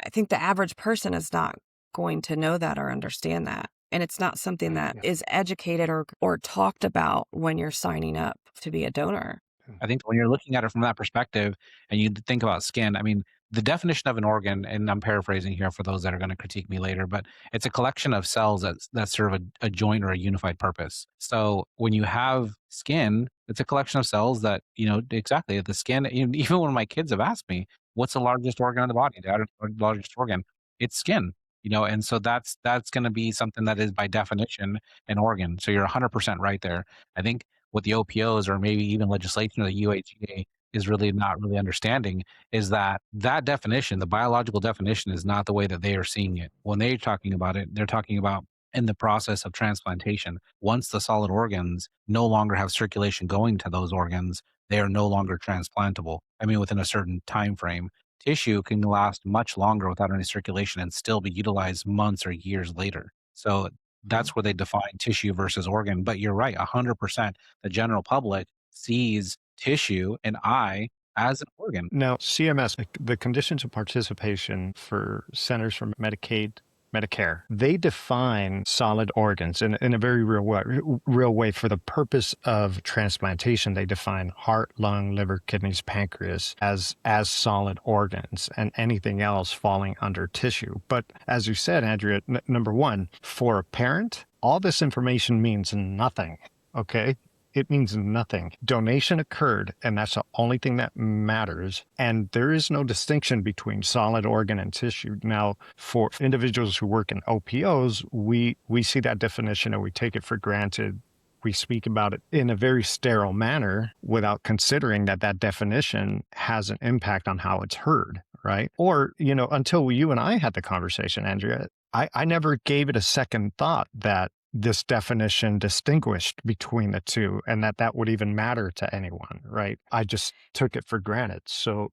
I think the average person is not going to know that or understand that. And it's not something that is educated or talked about when you're signing up to be a donor. I think when you're looking at it from that perspective and you think about skin, I mean, the definition of an organ, and I'm paraphrasing here for those that are going to critique me later, but it's a collection of cells that serve a joint or a unified purpose. So when you have skin, it's a collection of cells that, exactly the skin, even when my kids have asked me, what's the largest organ in the body, the largest organ? It's skin. And so that's going to be something that is by definition an organ. So you're 100% right there. I think what the OPOs or maybe even legislation of the UHA is really not really understanding is that definition, the biological definition, is not the way that they are seeing it. When they're talking about it, they're talking about in the process of transplantation. Once the solid organs no longer have circulation going to those organs, they are no longer transplantable. I mean, within a certain time frame. Tissue can last much longer without any circulation and still be utilized months or years later. So that's where they define tissue versus organ. But you're right, 100%. The general public sees tissue and eye as an organ. Now, CMS, the conditions of participation for Centers for Medicare, they define solid organs in a very real way for the purpose of transplantation. They define heart, lung, liver, kidneys, pancreas as solid organs, and anything else falling under tissue. But as you said, Andrea, number one, for a parent, all this information means nothing, okay? It means nothing. Donation occurred, and that's the only thing that matters. And there is no distinction between solid organ and tissue. Now, for individuals who work in OPOs, we see that definition and we take it for granted. We speak about it in a very sterile manner without considering that definition has an impact on how it's heard, right? Or, until you and I had the conversation, Andrea, I never gave it a second thought that this definition distinguished between the two and that would even matter to anyone, right? I just took it for granted. So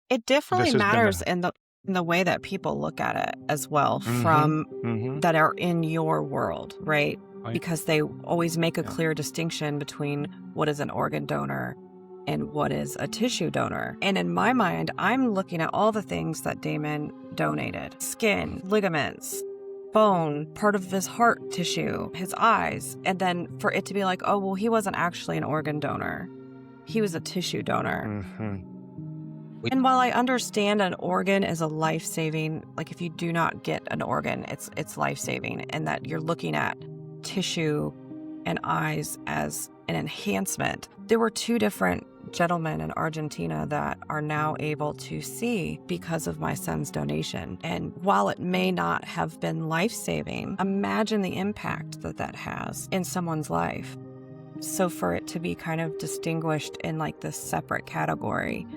it definitely matters in the way that people look at it as well, from that are in your world, right? Because they always make a clear distinction between what is an organ donor and what is a tissue donor. And in my mind, I'm looking at all the things that Damon donated: skin, ligaments, bone, part of his heart tissue, his eyes, and then for it to be like, oh, well, he wasn't actually an organ donor. He was a tissue donor. And while I understand an organ is a life-saving, like if you do not get an organ, it's life-saving, and that you're looking at tissue and eyes as an enhancement. There were two different gentlemen in Argentina that are now able to see because of my son's donation. And while it may not have been life-saving, imagine the impact that has in someone's life. So for it to be kind of distinguished in like this separate category,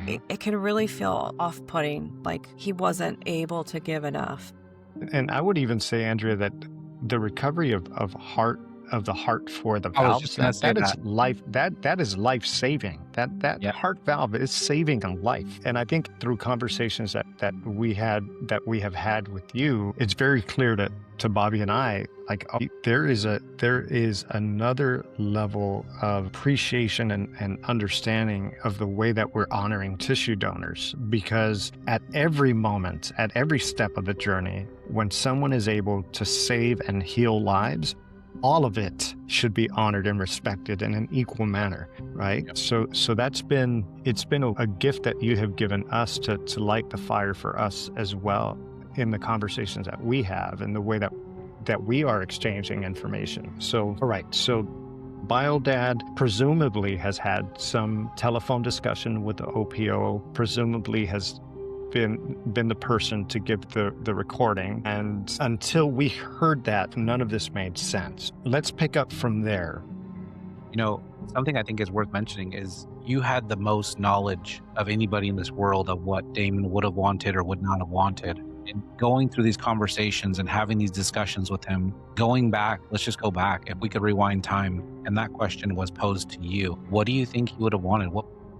it can really feel off-putting, like he wasn't able to give enough. And I would even say, Andrea, that the recovery of the heart for the I was just valves, gonna say that is that. life, that is life saving. That Yeah. heart valve is saving a life. And I think through conversations that we have had with you, it's very clear to Bobby and I, like, there is another level of appreciation and understanding of the way that we're honoring tissue donors, because at every moment, at every step of the journey, when someone is able to save and heal lives, all of it should be honored and respected in an equal manner, right? Yep. So it's been a gift that you have given us to light the fire for us as well in the conversations that we have and the way that we are exchanging information. So, all right, so BioDad presumably has had some telephone discussion with the OPO, presumably has been the person to give the recording, and until we heard that, none of this made sense. Let's pick up from there. You know, something I think is worth mentioning is you had the most knowledge of anybody in this world of what Damon would have wanted or would not have wanted. And going through these conversations and having these discussions with him, going back, let's just go back. If we could rewind time and that question was posed to you, what do you think he would have wanted?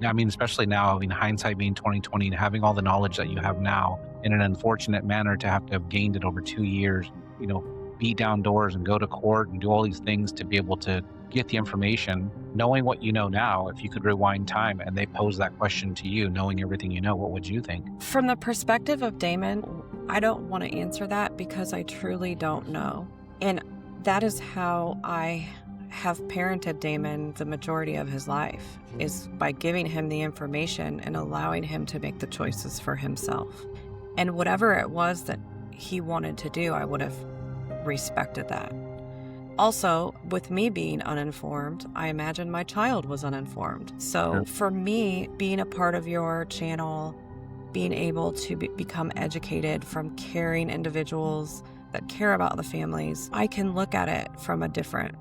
I mean, especially now, I mean, hindsight being 2020 and having all the knowledge that you have now in an unfortunate manner to have gained it over 2 years, you know, beat down doors and go to court and do all these things to be able to get the information, knowing what you know now. If you could rewind time and they pose that question to you, knowing everything you know, what would you think? From the perspective of Damon, I don't want to answer that because I truly don't know. And that is how I have parented Damon the majority of his life, is by giving him the information and allowing him to make the choices for himself. And whatever it was that he wanted to do, I would have respected that. Also, with me being uninformed, I imagine my child was uninformed. So for me, being a part of your channel, being able to become educated from caring individuals that care about the families, I can look at it from a different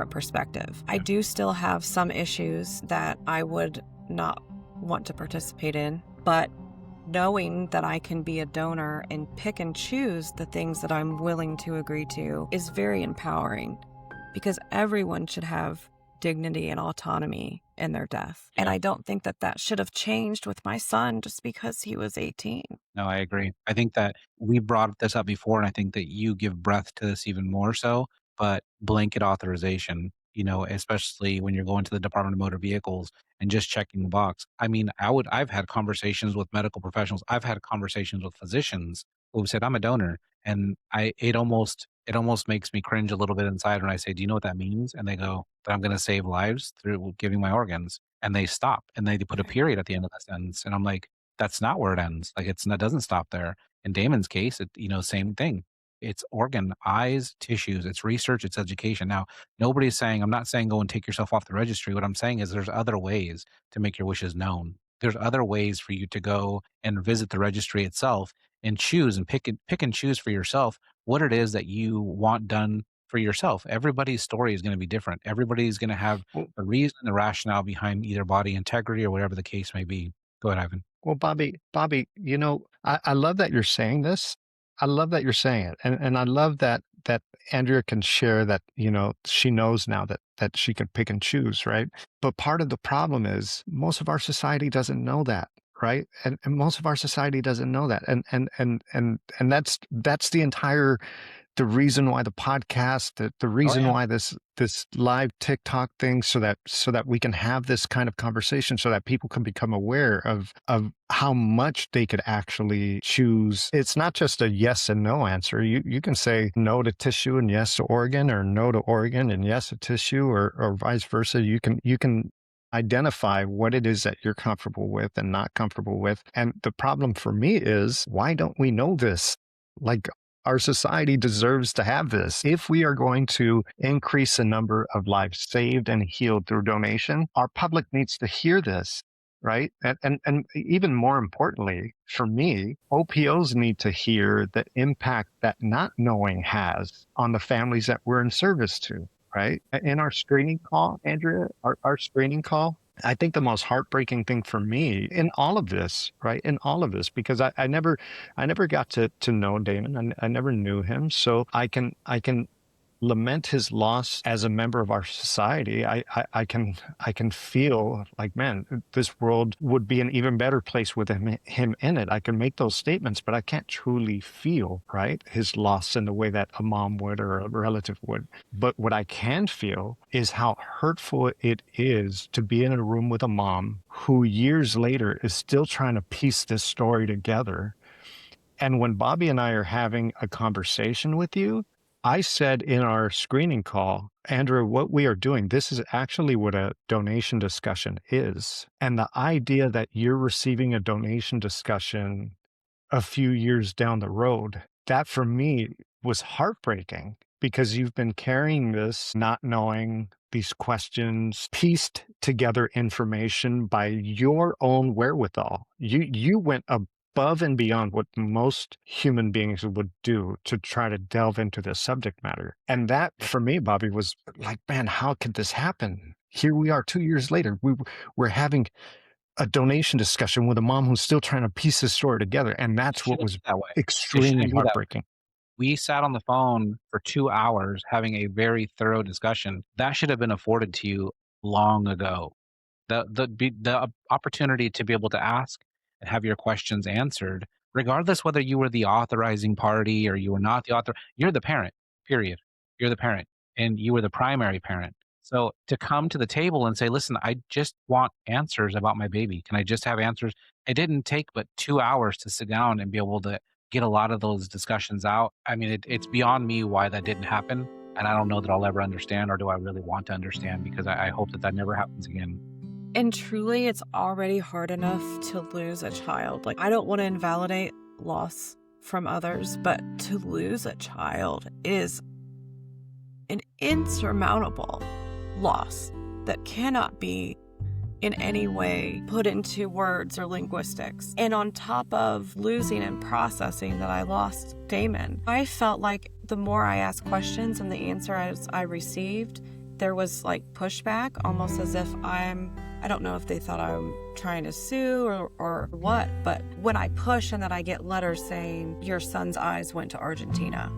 perspective. I do still have some issues that I would not want to participate in, but knowing that I can be a donor and pick and choose the things that I'm willing to agree to is very empowering, because everyone should have dignity and autonomy in their death. And I don't think that should have changed with my son just because he was 18. No, I agree. I think that we brought this up before, and I think that you give breath to this even more so. But blanket authorization, you know, especially when you're going to the Department of Motor Vehicles and just checking the box. I mean, I've had conversations with medical professionals. I've had conversations with physicians who said, I'm a donor. And it almost makes me cringe a little bit inside when I say, do you know what that means? And they go, that I'm going to save lives through giving my organs. And they stop and they put a period at the end of that sentence. And I'm like, that's not where it ends. Like it doesn't stop there. In Damon's case, same thing. It's organ, eyes, tissues, it's research, it's education. Now, nobody's saying, I'm not saying go and take yourself off the registry. What I'm saying is there's other ways to make your wishes known. There's other ways for you to go and visit the registry itself and choose and pick and choose for yourself what it is that you want done for yourself. Everybody's story is going to be different. Everybody's going to have a reason, the rationale behind either body integrity or whatever the case may be. Go ahead, Ivan. Well, Bobby, I love that you're saying this. I love that you're saying it. And I love that Andrea can share that, she knows now that she can pick and choose, right? But part of the problem is most of our society doesn't know that, right? And most of our society doesn't know that. And that's the reason why the podcast, the Oh reason yeah. why this live TikTok thing, so that we can have this kind of conversation, so that people can become aware of how much they could actually choose. It's not just a yes and no answer. You can say no to tissue and yes to organ, or no to organ and yes to tissue, or vice versa. You can identify what it is that you're comfortable with and not comfortable with. And the problem for me is, why don't we know this? Like, our society deserves to have this. If we are going to increase the number of lives saved and healed through donation, our public needs to hear this, right? And even more importantly, for me, OPOs need to hear the impact that not knowing has on the families that we're in service to, right? In our screening call, Andrea, our screening call, I think the most heartbreaking thing for me in all of this, right? In all of this, because I never got to know Damon. I never knew him. So I can lament his loss as a member of our society. I can feel like, man, this world would be an even better place with him in it. I can make those statements, but I can't truly feel, right, his loss in the way that a mom would or a relative would. But what I can feel is how hurtful it is to be in a room with a mom who years later is still trying to piece this story together. And when Bobby and I are having a conversation with you, I said in our screening call, Andrea, what we are doing, this is actually what a donation discussion is. And the idea that you're receiving a donation discussion a few years down the road, that for me was heartbreaking because you've been carrying this, not knowing these questions, pieced together information by your own wherewithal. You went above and beyond what most human beings would do to try to delve into this subject matter. And that for me, Bobby, was like, man, how could this happen? Here we are 2 years later. We're having a donation discussion with a mom who's still trying to piece this story together. And It that's what shouldn't was be that way. It extremely shouldn't be that way. heartbreaking. We sat on the phone for 2 hours having a very thorough discussion. That should have been afforded to you long ago. The opportunity to be able to ask and have your questions answered, regardless whether you were the authorizing party or you were not the author, you're the parent, period. You're the parent, and you were the primary parent. So to come to the table and say, "Listen, I just want answers about my baby. Can I just have answers?" It didn't take but 2 hours to sit down and be able to get a lot of those discussions out. I mean, it's beyond me why that didn't happen, and I don't know that I'll ever understand, or do I really want to understand, because I hope that that never happens again. And truly, it's already hard enough to lose a child. Like, I don't want to invalidate loss from others, but to lose a child is an insurmountable loss that cannot be in any way put into words or linguistics. And on top of losing and processing that I lost Damon, I felt like the more I asked questions and the answer I received, there was like pushback, almost as if I don't know if they thought I'm trying to sue or what, but when I push and then I get letters saying, your son's eyes went to Argentina,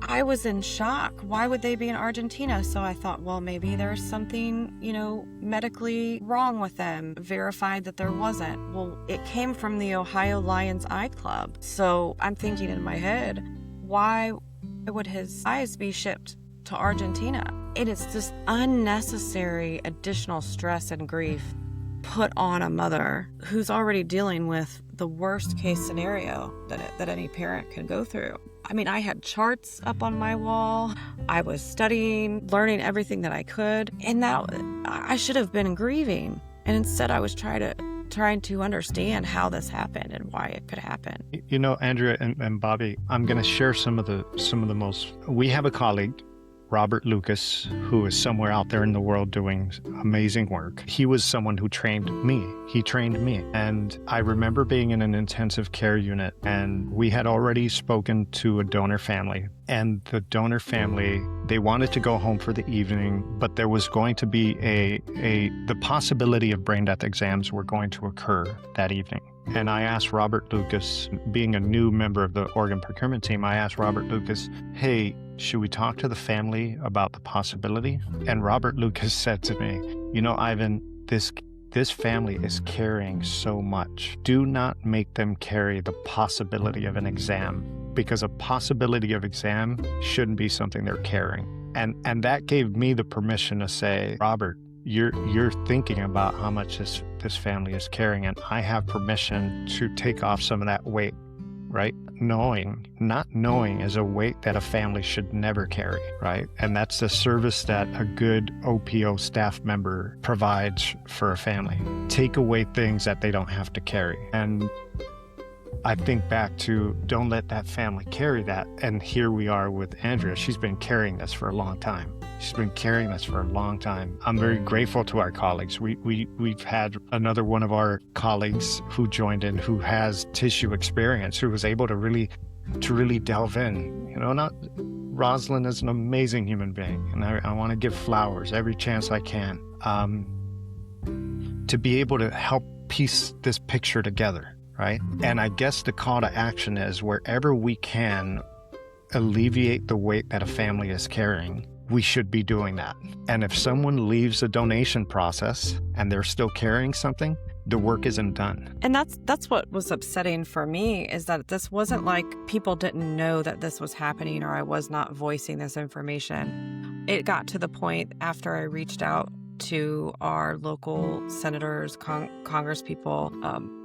I was in shock. Why would they be in Argentina? So I thought, well, maybe there's something, medically wrong with them. Verified that there wasn't. Well, it came from the Ohio Lions Eye Club. So I'm thinking in my head, why would his eyes be shipped to Argentina? It is just unnecessary additional stress and grief put on a mother who's already dealing with the worst case scenario that any parent can go through. I mean, I had charts up on my wall. I was studying, learning everything that I could, and that I should have been grieving. And instead, I was trying to understand how this happened and why it could happen. Andrea and Bobby, I'm going to share some of the most. We have a colleague, Robert Lucas, who is somewhere out there in the world doing amazing work. He was someone who trained me. He trained me. And I remember being in an intensive care unit, and we had already spoken to a donor family. And the donor family, they wanted to go home for the evening, but there was going to be the possibility of brain death exams were going to occur that evening. And I asked Robert Lucas, being a new member of the organ procurement team, I asked Robert Lucas, hey, should we talk to the family about the possibility? And Robert Lucas said to me, Ivan, this family is carrying so much. Do not make them carry the possibility of an exam, because a possibility of exam shouldn't be something they're carrying. And that gave me the permission to say, Robert, you're thinking about how much this family is carrying, and I have permission to take off some of that weight, right? Not knowing is a weight that a family should never carry, right? And that's the service that a good OPO staff member provides for a family. Take away things that they don't have to carry. And I think back to, don't let that family carry that. And here we are with Andrea. She's been carrying this for a long time. I'm very grateful to our colleagues. We've had another one of our colleagues who joined in, who has tissue experience, who was able to really delve in. Rosalind is an amazing human being, and I want to give flowers every chance I can. to be able to help piece this picture together, right? And I guess the call to action is wherever we can alleviate the weight that a family is carrying, we should be doing that. And if someone leaves a donation process and they're still carrying something, the work isn't done. And that's what was upsetting for me, is that this wasn't like people didn't know that this was happening or I was not voicing this information. It got to the point after I reached out to our local senators, congresspeople.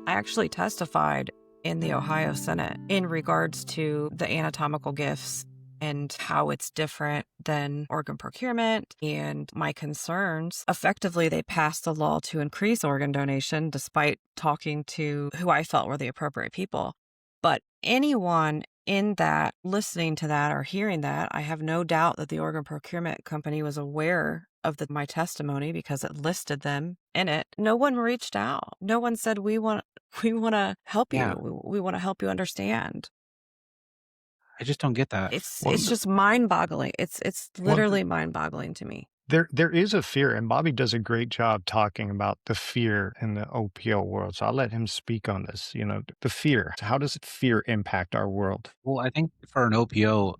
I actually testified in the Ohio Senate in regards to the anatomical gifts and how it's different than organ procurement and my concerns. Effectively, they passed a law to increase organ donation despite talking to who I felt were the appropriate people. But anyone in that, listening to that or hearing that, I have no doubt that the organ procurement company was aware of my testimony because it listed them in it. No one reached out. No one said, we want to help you. Yeah. We want to help you understand. I just don't get that. It's just mind-boggling. It's literally mind-boggling to me. There is a fear, and Bobby does a great job talking about the fear in the OPO world. So I'll let him speak on this. You know, the fear. How does fear impact our world? Well, I think for an OPO,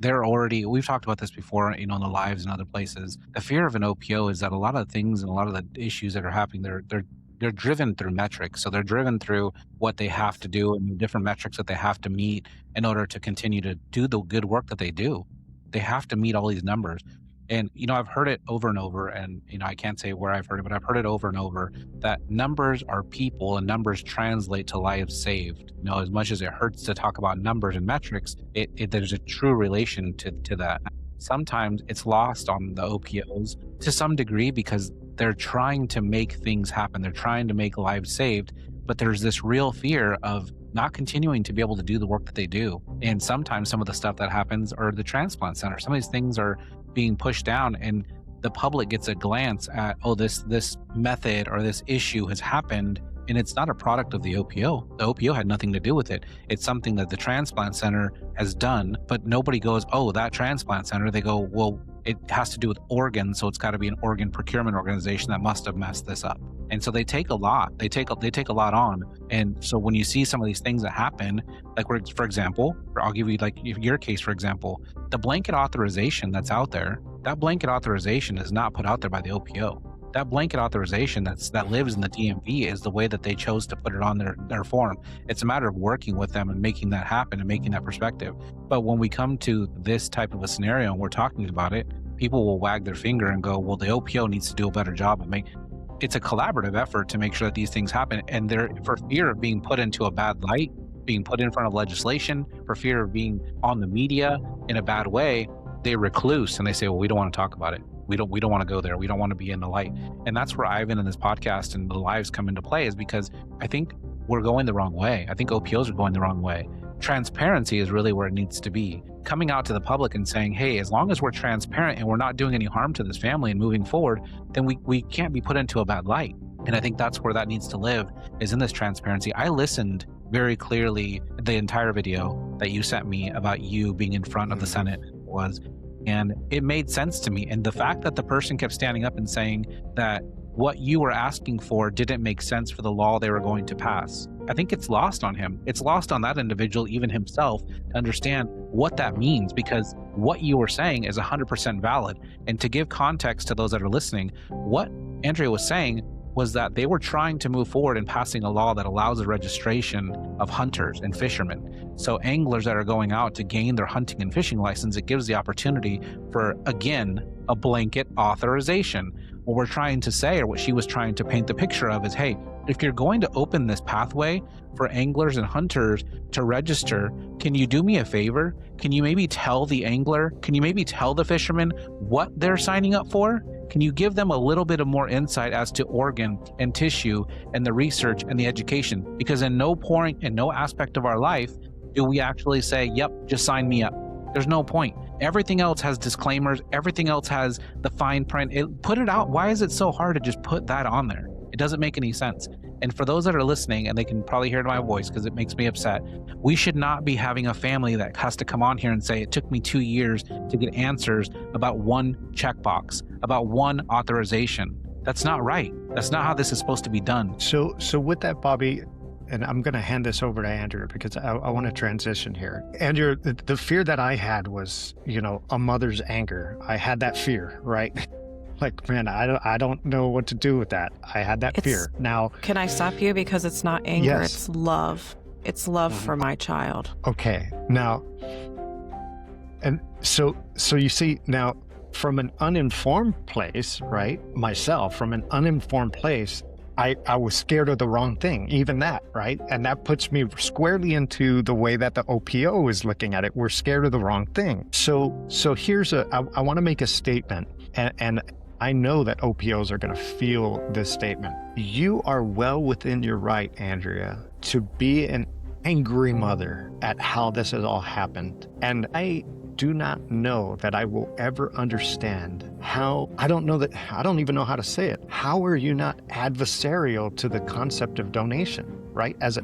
we've talked about this before, in the lives and other places. The fear of an OPO is that a lot of things and a lot of the issues that are happening, they're driven through metrics. So they're driven through what they have to do and the different metrics that they have to meet in order to continue to do the good work that they do. They have to meet all these numbers. And, I've heard it over and over, and, I can't say where I've heard it, but I've heard it over and over that numbers are people and numbers translate to lives saved. As much as it hurts to talk about numbers and metrics, there's a true relation to that. Sometimes it's lost on the OPOs to some degree because they're trying to make things happen. They're trying to make lives saved, but there's this real fear of not continuing to be able to do the work that they do. And sometimes some of the stuff that happens are the transplant center. Some of these things are being pushed down and the public gets a glance at, this method or this issue has happened, and it's not a product of the OPO. The OPO had nothing to do with it. It's something that the transplant center has done, but nobody goes, that transplant center. They go, well, it has to do with organs, so it's got to be an organ procurement organization that must have messed this up. And so they take a lot. They take a lot on. And so when you see some of these things that happen, like for example, I'll give you like your case, for example, the blanket authorization that's out there, that blanket authorization is not put out there by the OPO. That blanket authorization that lives in the DMV is the way that they chose to put it on their form. It's a matter of working with them and making that happen and making that perspective. But when we come to this type of a scenario and we're talking about it, people will wag their finger and go, well, the OPO needs to do a better job of it's a collaborative effort to make sure that these things happen. And they're, for fear of being put into a bad light, being put in front of legislation, for fear of being on the media in a bad way, they recluse and they say, well, we don't want to talk about it. We don't want to go there. We don't want to be in the light. And that's where Ivan and this podcast and the lives come into play, is because I think we're going the wrong way. I think OPOs are going the wrong way. Transparency is really where it needs to be. Coming out to the public and saying, hey, as long as we're transparent and we're not doing any harm to this family and moving forward, then we can't be put into a bad light. And I think that's where that needs to live, is in this transparency. I listened very clearly the entire video that you sent me about you being in front of the Senate and it made sense to me. And the fact that the person kept standing up and saying that what you were asking for didn't make sense for the law they were going to pass, I think it's lost on him. It's lost on that individual, even himself, to understand what that means, because what you were saying is 100% valid. And to give context to those that are listening, what Andrea was saying was that they were trying to move forward in passing a law that allows the registration of hunters and fishermen. So anglers that are going out to gain their hunting and fishing license, it gives the opportunity for, again, a blanket authorization. What we're trying to say, or what she was trying to paint the picture of, is, hey, if you're going to open this pathway for anglers and hunters to register, can you do me a favor? Can you maybe tell the angler, can you maybe tell the fisherman what they're signing up for? Can you give them a little bit of more insight as to organ and tissue and the research and the education? Because in no point, in no aspect of our life, do we actually say, yep, just sign me up. There's no point. Everything else has disclaimers. Everything else has the fine print. Put it out. Why is it so hard to just put that on there? It doesn't make any sense. And for those that are listening, and they can probably hear it in my voice because it makes me upset, we should not be having a family that has to come on here and say, it took me 2 years to get answers about one checkbox, about one authorization. That's not right. That's not how this is supposed to be done. So with that, Bobby, and I'm going to hand this over to Andrea because I want to transition here. Andrea, the fear that I had was, a mother's anger. I had that fear, right? Like, man, I don't know what to do with that. I had that fear. Now, can I stop you? Because it's not anger, yes. It's love. It's love for my child. Okay. Now, and so you see, now from an uninformed place, right? Myself, from an uninformed place, I was scared of the wrong thing, even that, right? And that puts me squarely into the way that the OPO is looking at it. We're scared of the wrong thing. So here's I want to make a statement, and I know that OPOs are going to feel this statement. You are well within your right, Andrea, to be an angry mother at how this has all happened. And I do not know that I will ever understand how, I don't even know how to say it. How are you not adversarial to the concept of donation, right? As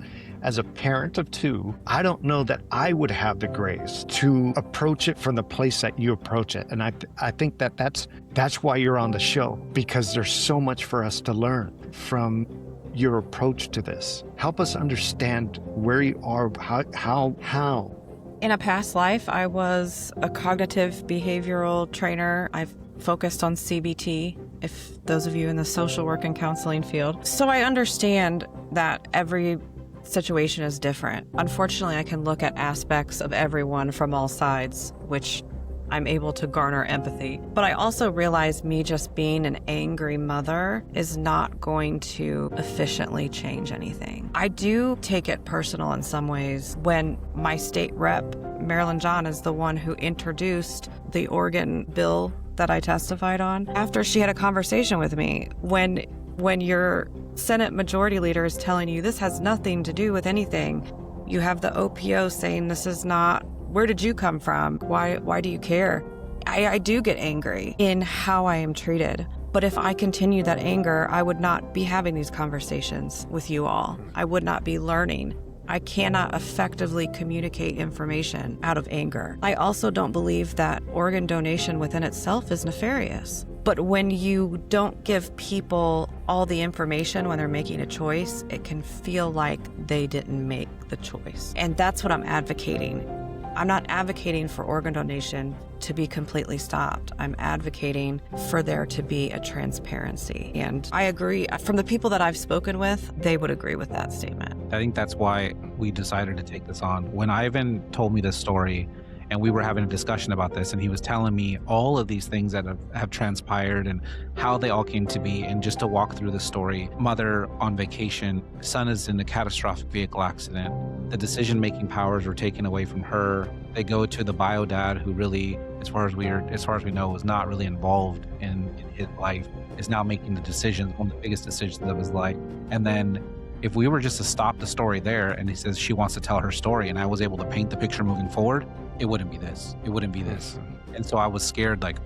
a parent of two, I don't know that I would have the grace to approach it from the place that you approach it. And I think that that's why you're on the show, because there's so much for us to learn from your approach to this. Help us understand where you are, how. In a past life, I was a cognitive behavioral trainer. I've focused on CBT, if those of you in the social work and counseling field. So I understand that every situation is different. Unfortunately, I can look at aspects of everyone from all sides, which I'm able to garner empathy. But I also realize me just being an angry mother is not going to efficiently change anything. I do take it personal in some ways when my state rep, Marilyn John, is the one who introduced the Oregon bill that I testified on after she had a conversation with me. When your Senate Majority Leader is telling you this has nothing to do with anything, you have the OPO saying this is not, where did you come from? Why do you care? I do get angry in how I am treated. But if I continue that anger, I would not be having these conversations with you all. I would not be learning. I cannot effectively communicate information out of anger. I also don't believe that organ donation within itself is nefarious. But when you don't give people all the information when they're making a choice, it can feel like they didn't make the choice. And that's what I'm advocating. I'm not advocating for organ donation to be completely stopped. I'm advocating for there to be a transparency. And I agree, from the people that I've spoken with, they would agree with that statement. I think that's why we decided to take this on. When Ivan told me this story, and we were having a discussion about this, and he was telling me all of these things that have transpired and how they all came to be. And just to walk through the story, mother on vacation, son is in a catastrophic vehicle accident. The decision-making powers were taken away from her. They go to the bio dad, who really, as far as we know, was not really involved in his life, is now making the decisions, one of the biggest decisions of his life. And then if we were just to stop the story there, and he says she wants to tell her story, and I was able to paint the picture moving forward, it wouldn't be this. It wouldn't be this. And so I was scared, like,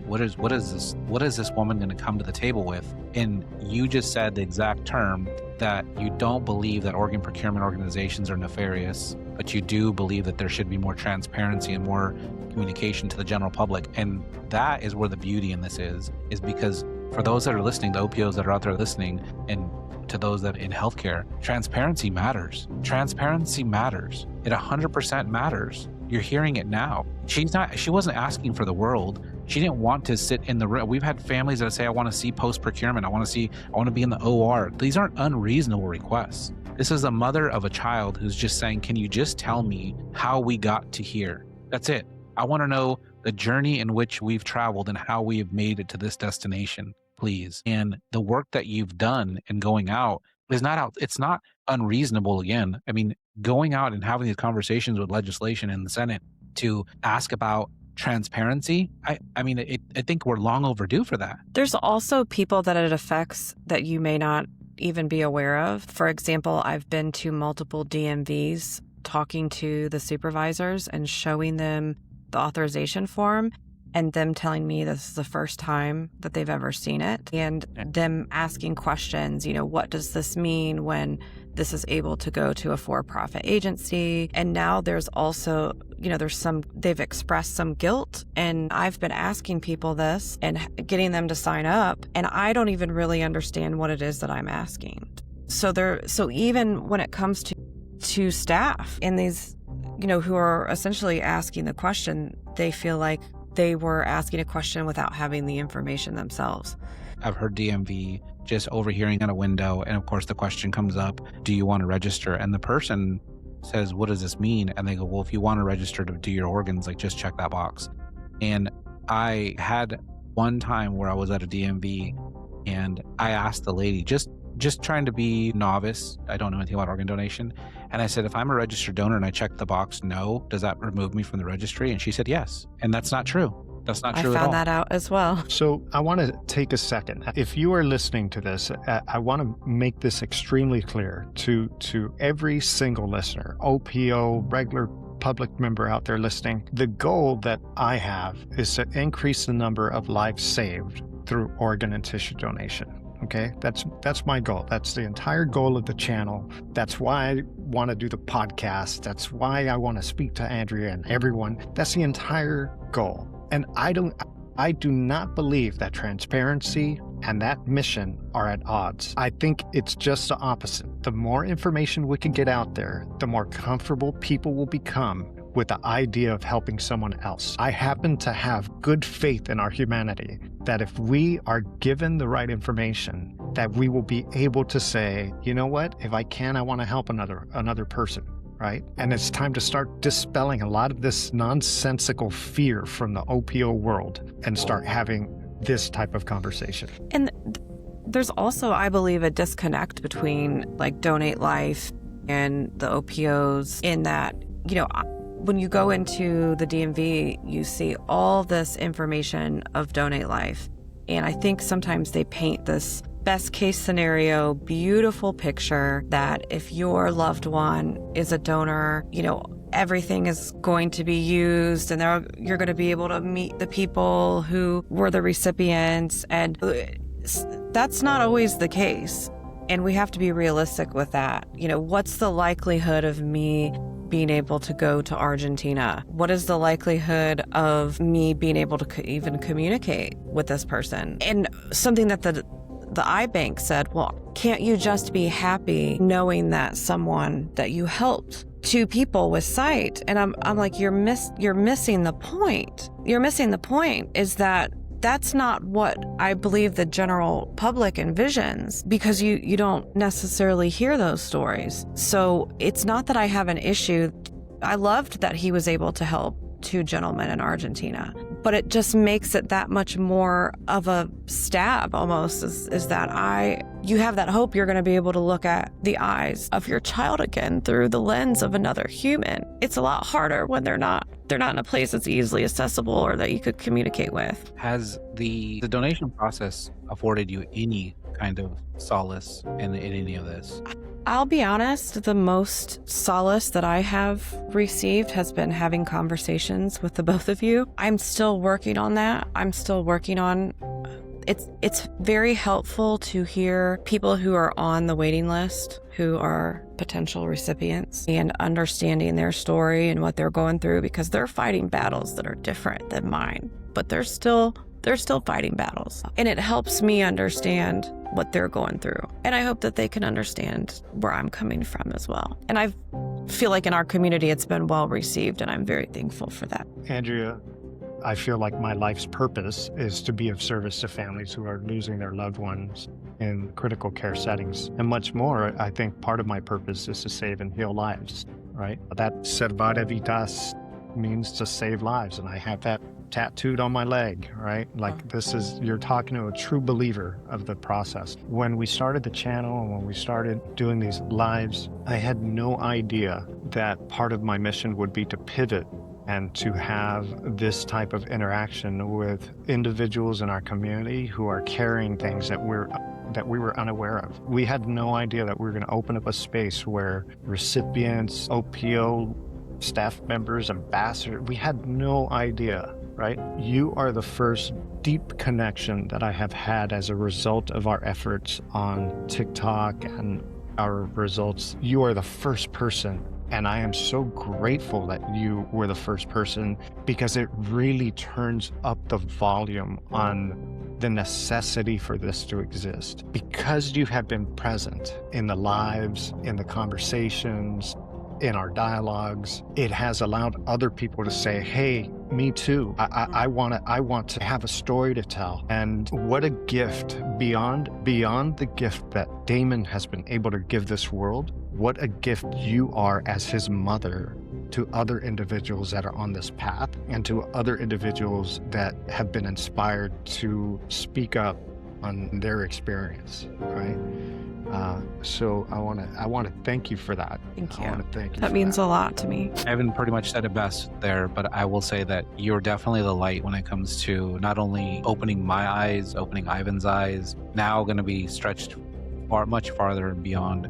what is this woman going to come to the table with? And you just said the exact term, that you don't believe that organ procurement organizations are nefarious, but you do believe that there should be more transparency and more communication to the general public. And that is where the beauty in this is because for those that are listening, the OPOs that are out there listening, and to those that in healthcare, transparency matters. Transparency matters. It 100% matters. You're hearing it now. She wasn't asking for the world. She didn't want to sit in the room. We've had families that say, I want to see post-procurement. I want to be in the OR. These aren't unreasonable requests. This is a mother of a child who's just saying, can you just tell me how we got to here? That's it. I want to know the journey in which we've traveled and how we have made it to this destination, please. And the work that you've done in going out is not out. It's not unreasonable again. I mean, going out and having these conversations with legislation in the Senate to ask about transparency, I think we're long overdue for that. There's also people that it affects that you may not even be aware of. For example, I've been to multiple DMVs talking to the supervisors and showing them the authorization form, and them telling me this is the first time that they've ever seen it, and them asking questions, what does this mean when this is able to go to a for-profit agency. And now there's also, they've expressed some guilt, and I've been asking people this and getting them to sign up, and I don't even really understand what it is that I'm asking. So even when it comes to staff in these, who are essentially asking the question, they feel like they were asking a question without having the information themselves. I've heard DMV just overhearing at a window, and of course the question comes up, do you want to register? And the person says, what does this mean? And they go, well, if you want to register to do your organs, like, just check that box. And I had one time where I was at a DMV and I asked the lady, just trying to be novice, I don't know anything about organ donation, and I said, if I'm a registered donor and I check the box no, does that remove me from the registry? And she said yes. And that's not true. That's not true at all. I found that out as well. So I want to take a second. If you are listening to this, I want to make this extremely clear to every single listener, OPO, regular public member out there listening. The goal that I have is to increase the number of lives saved through organ and tissue donation. Okay, that's my goal. That's the entire goal of the channel. That's why I want to do the podcast. That's why I want to speak to Andrea and everyone. That's the entire goal. And I do not believe that transparency and that mission are at odds. I think it's just the opposite. The more information we can get out there, the more comfortable people will become with the idea of helping someone else. I happen to have good faith in our humanity that if we are given the right information, that we will be able to say, you know what, if I can, I want to help another person, right? And it's time to start dispelling a lot of this nonsensical fear from the OPO world and start having this type of conversation. And there's also, I believe, a disconnect between like Donate Life and the OPOs in that, when you go into the DMV, you see all this information of Donate Life. And I think sometimes they paint this best case scenario, beautiful picture that if your loved one is a donor, everything is going to be used and you're going to be able to meet the people who were the recipients. And that's not always the case. And we have to be realistic with that. What's the likelihood of me being able to go to Argentina? What is the likelihood of me being able to even communicate with this person? And something that the iBank said, well, can't you just be happy knowing that someone that you helped, 2 people with sight? And I'm like, you're missing the point. You're missing the point is that that's not what I believe the general public envisions, because you don't necessarily hear those stories. So it's not that I have an issue. I loved that he was able to help 2 gentlemen in Argentina, but it just makes it that much more of a stab almost is that you have that hope you're going to be able to look at the eyes of your child again through the lens of another human. It's a lot harder when they're not in a place that's easily accessible or that you could communicate with. Has the donation process afforded you any kind of solace in any of this? I'll be honest, the most solace that I have received has been having conversations with the both of you. I'm still working on that. It's very helpful to hear people who are on the waiting list, who are potential recipients, and understanding their story and what they're going through, because they're fighting battles that are different than mine, but they're still fighting battles. And it helps me understand what they're going through. And I hope that they can understand where I'm coming from as well. And I feel like in our community, it's been well received, and I'm very thankful for that. Andrea, I feel like my life's purpose is to be of service to families who are losing their loved ones in critical care settings. And much more, I think part of my purpose is to save and heal lives, right? That Servare Vitas means to save lives, and I have that tattooed on my leg, right? Like you're talking to a true believer of the process. When we started the channel and when we started doing these lives, I had no idea that part of my mission would be to pivot and to have this type of interaction with individuals in our community who are carrying things that we were unaware of. We had no idea that we were going to open up a space where recipients, OPO staff members, ambassadors, we had no idea, right? You are the first deep connection that I have had as a result of our efforts on TikTok and our results, you are the first person. And I am so grateful that you were the first person, because it really turns up the volume on the necessity for this to exist. Because you have been present in the lives, in the conversations, in our dialogues, it has allowed other people to say, hey, me too. I want to have a story to tell. And what a gift beyond the gift that Damon has been able to give this world. What a gift you are as his mother to other individuals that are on this path, and to other individuals that have been inspired to speak up on their experience, right? So I want to thank you for that. Thank you. I want to thank you. That for means that. a lot to me. Evan pretty much said it best there, but I will say that you're definitely the light when it comes to not only opening my eyes, opening Ivan's eyes, now going to be stretched much farther and beyond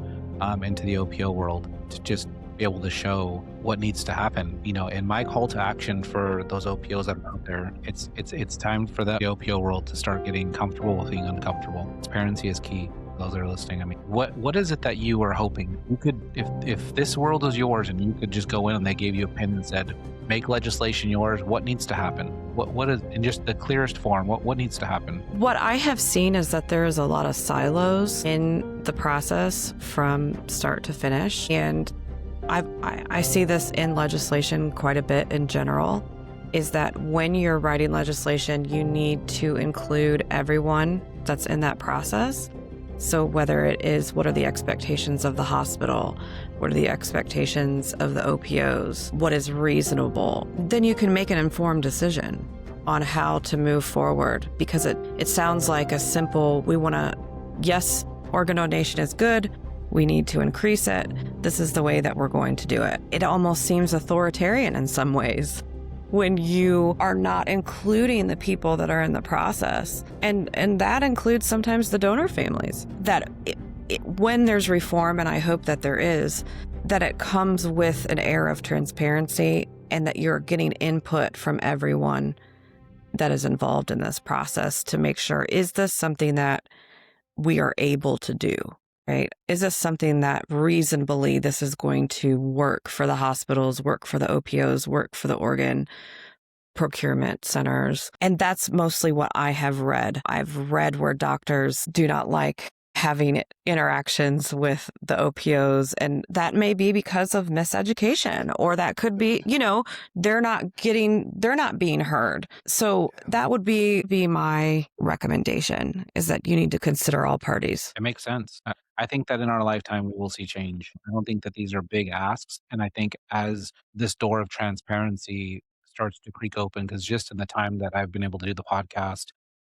into the OPO world, to just be able to show what needs to happen. And my call to action for those OPOs that are out there, it's time for the OPO world to start getting comfortable with being uncomfortable. Transparency is key. Those that are listening, I mean, what is it that you are hoping you could, if this world was yours and you could just go in and they gave you a pen and said, make legislation yours, what needs to happen? What is, in just the clearest form, what needs to happen? What I have seen is that there is a lot of silos in the process from start to finish. And I see this in legislation quite a bit in general, is that when you're writing legislation, you need to include everyone that's in that process. So whether it is, what are the expectations of the hospital? What are the expectations of the OPOs? What is reasonable? Then you can make an informed decision on how to move forward, because it sounds like a simple, yes, organ donation is good. We need to increase it. This is the way that we're going to do it. It almost seems authoritarian in some ways when you are not including the people that are in the process. And that includes sometimes the donor families. That when there's reform, and I hope that there is, that it comes with an air of transparency, and that you're getting input from everyone that is involved in this process to make sure, is this something that we are able to do, right? Is this something that reasonably this is going to work for the hospitals, work for the OPOs, work for the organ procurement centers? And that's mostly what I have read. I've read where doctors do not like having interactions with the OPOs, and that may be because of miseducation, or that could be, they're not being heard. So that would be my recommendation, is that you need to consider all parties. It makes sense. I think that in our lifetime, we will see change. I don't think that these are big asks. And I think as this door of transparency starts to creak open, because just in the time that I've been able to do the podcast,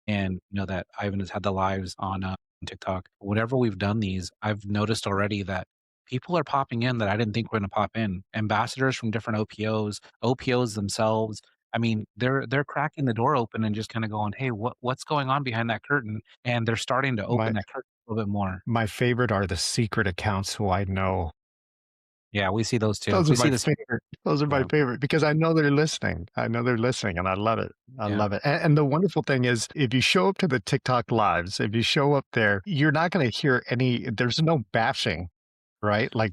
and that Ivan has had the lives on TikTok, whatever we've done these, I've noticed already that people are popping in that I didn't think were going to pop in. Ambassadors from different OPOs themselves. I mean, they're cracking the door open and just kind of going, "Hey, what's going on behind that curtain?" And they're starting to open My that curtain a little bit more. my favorite are the secret accounts who I know. Yeah, we see those too. Those We are see my this. favorite. Those are my Yeah, favorite, because I know they're listening. I know they're listening, and I love it. I yeah, love it. And the wonderful thing is, if you show up to the TikTok lives, if you show up there, you're not going to hear there's no bashing, right? Like,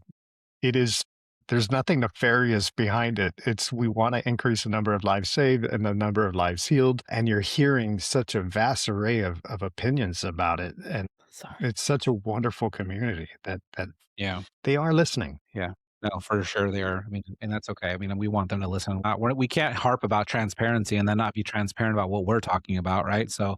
it is, there's nothing nefarious behind it. It's, we want to increase the number of lives saved and the number of lives healed. And you're hearing such a vast array of opinions about it. And Sorry. it's such a wonderful community that yeah. they are listening. Yeah. No, for sure they are. I mean, and that's okay. I mean, we want them to listen. We can't harp about transparency and then not be transparent about what we're talking about, right? So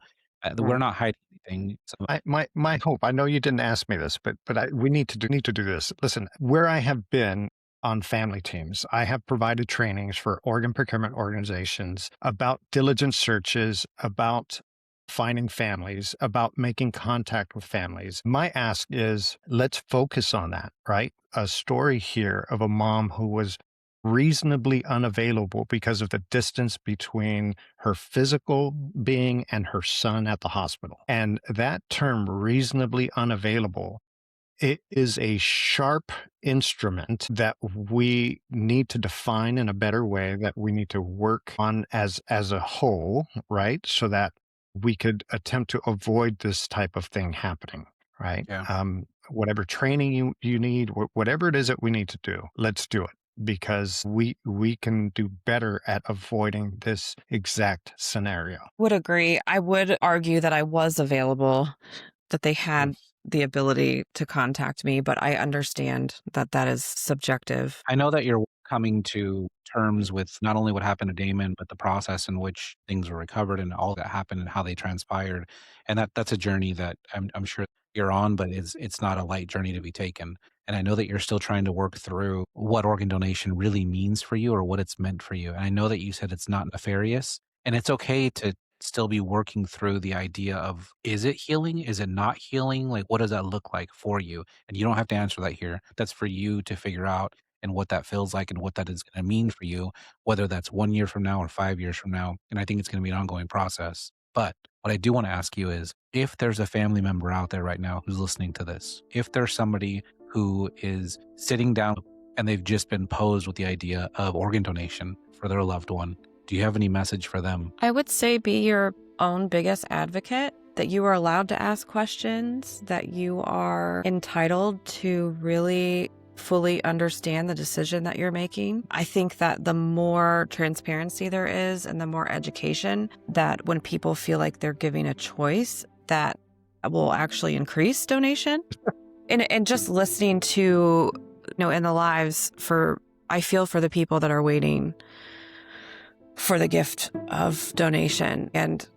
we're not hiding anything. So My hope. I know you didn't ask me this, but we need to do this. Listen, where I have been on family teams, I have provided trainings for organ procurement organizations about diligent searches, about finding families, about making contact with families. My ask is, let's focus on that, right? A story here of a mom who was reasonably unavailable because of the distance between her physical being and her son at the hospital. And that term, reasonably unavailable, it is a sharp instrument that we need to define in a better way, that we need to work on as a whole, right? So that we could attempt to avoid this type of thing happening, right? yeah. whatever training you need, whatever it is that we need to do, let's do it because we can do better at avoiding this exact scenario. Would agree. I would argue that I was available, that they had Yes. the ability to contact me, but I understand that that is subjective. I know that you're coming to terms with not only what happened to Damon, but the process in which things were recovered and all that happened and how they transpired. And that's a journey that I'm sure you're on, but it's not a light journey to be taken. And I know that you're still trying to work through what organ donation really means for you or what it's meant for you. And I know that you said it's not nefarious, and it's okay to still be working through the idea of, is it healing? Is it not healing? Like, what does that look like for you? And you don't have to answer that here. That's for you to figure out and what that feels like and what that is going to mean for you, whether that's 1 year from now or 5 years from now. And I think it's going to be an ongoing process. But what I do want to ask you is, if there's a family member out there right now who's listening to this, if there's somebody who is sitting down and they've just been posed with the idea of organ donation for their loved one, do you have any message for them? I would say be your own biggest advocate, that you are allowed to ask questions, that you are entitled to really fully understand the decision that you're making. I think that the more transparency there is and the more education, that when people feel like they're giving a choice, that will actually increase donation. And just listening to, in the lives I feel for the people that are waiting for the gift of donation. And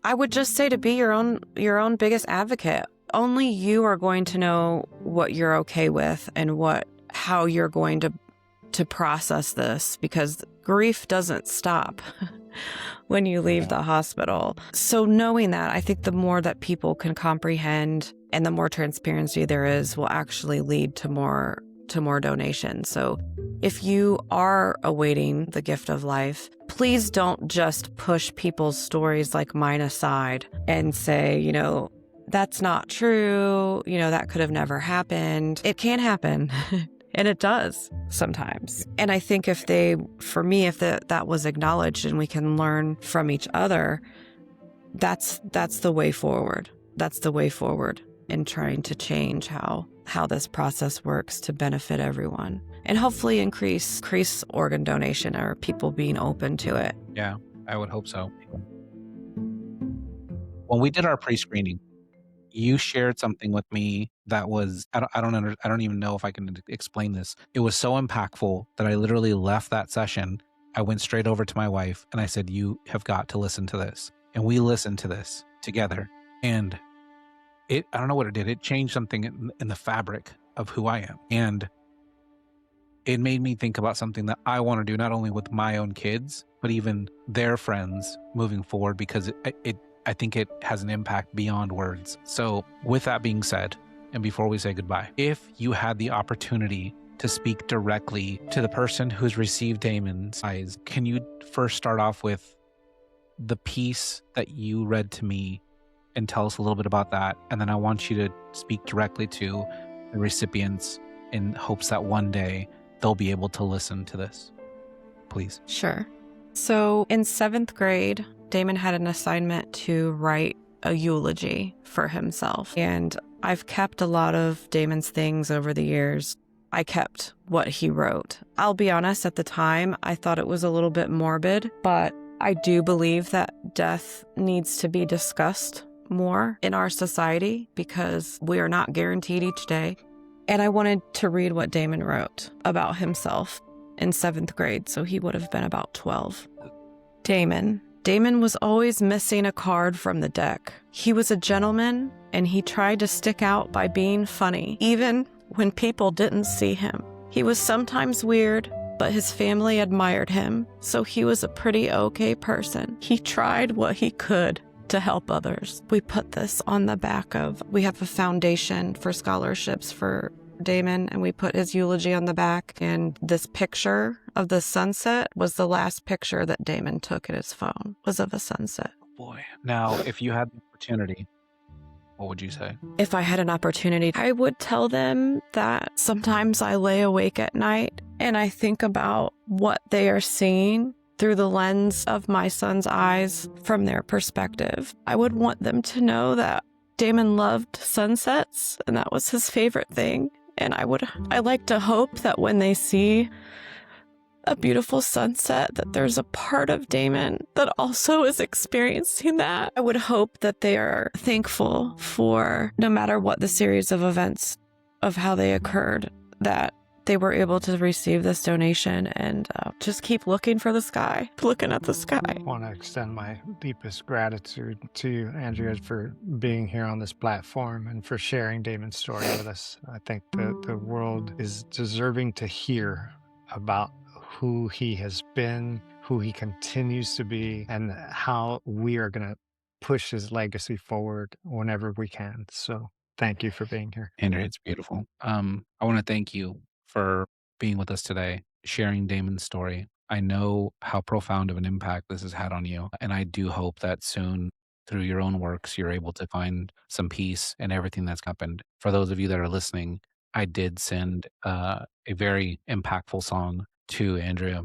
I would just say to be your own biggest advocate. Only you are going to know what you're okay with and how you're going to process this, because grief doesn't stop when you leave the hospital. So knowing that, I think the more that people can comprehend and the more transparency there is will actually lead to more donations. So if you are awaiting the gift of life, please don't just push people's stories like mine aside and say, that's not true. That could have never happened. It can happen. And it does sometimes. And I think if that was acknowledged and we can learn from each other, that's the way forward. That's the way forward in trying to change how this process works to benefit everyone and hopefully increase organ donation or people being open to it. Yeah, I would hope so. When we did our pre-screening, you shared something with me that was, I don't even know if I can explain this. It was so impactful that I literally left that session. I went straight over to my wife and I said, you have got to listen to this. And we listened to this together. And I don't know what it did. It changed something in the fabric of who I am. And it made me think about something that I want to do, not only with my own kids, but even their friends moving forward, because I think it has an impact beyond words. So with that being said, and before we say goodbye, if you had the opportunity to speak directly to the person who's received Damon's eyes, can you first start off with the piece that you read to me and tell us a little bit about that? And then I want you to speak directly to the recipients in hopes that one day they'll be able to listen to this. Please. Sure. So in 7th grade, Damon had an assignment to write a eulogy for himself. And I've kept a lot of Damon's things over the years. I kept what he wrote. I'll be honest, at the time, I thought it was a little bit morbid, but I do believe that death needs to be discussed more in our society because we are not guaranteed each day. And I wanted to read what Damon wrote about himself in 7th grade, so he would have been about 12. Damon was always missing a card from the deck. He was a gentleman, and he tried to stick out by being funny, even when people didn't see him. He was sometimes weird, but his family admired him, so he was a pretty okay person. He tried what he could to help others. We put this on the back we have a foundation for scholarships for Damon, and we put his eulogy on the back, and this picture of the sunset was the last picture that Damon took at his phone, was of a sunset. Boy. Now, if you had the opportunity, what would you say? If I had an opportunity, I would tell them that sometimes I lay awake at night and I think about what they are seeing through the lens of my son's eyes from their perspective. I would want them to know that Damon loved sunsets, and that was his favorite thing. And I like to hope that when they see a beautiful sunset, that there's a part of Damon that also is experiencing that. I would hope that they are thankful for, no matter what the series of events of how they occurred, that they were able to receive this donation and just keep looking for the sky, looking at the sky. I want to extend my deepest gratitude to you, Andrea, for being here on this platform and for sharing Damon's story with us. I think the world is deserving to hear about who he has been, who he continues to be, and how we are going to push his legacy forward whenever we can. So thank you for being here. Andrea, it's beautiful. I want to thank you for being with us today, sharing Damon's story. I know how profound of an impact this has had on you, and I do hope that soon, through your own works, you're able to find some peace in everything that's happened. For those of you that are listening, I did send a very impactful song to Andrea,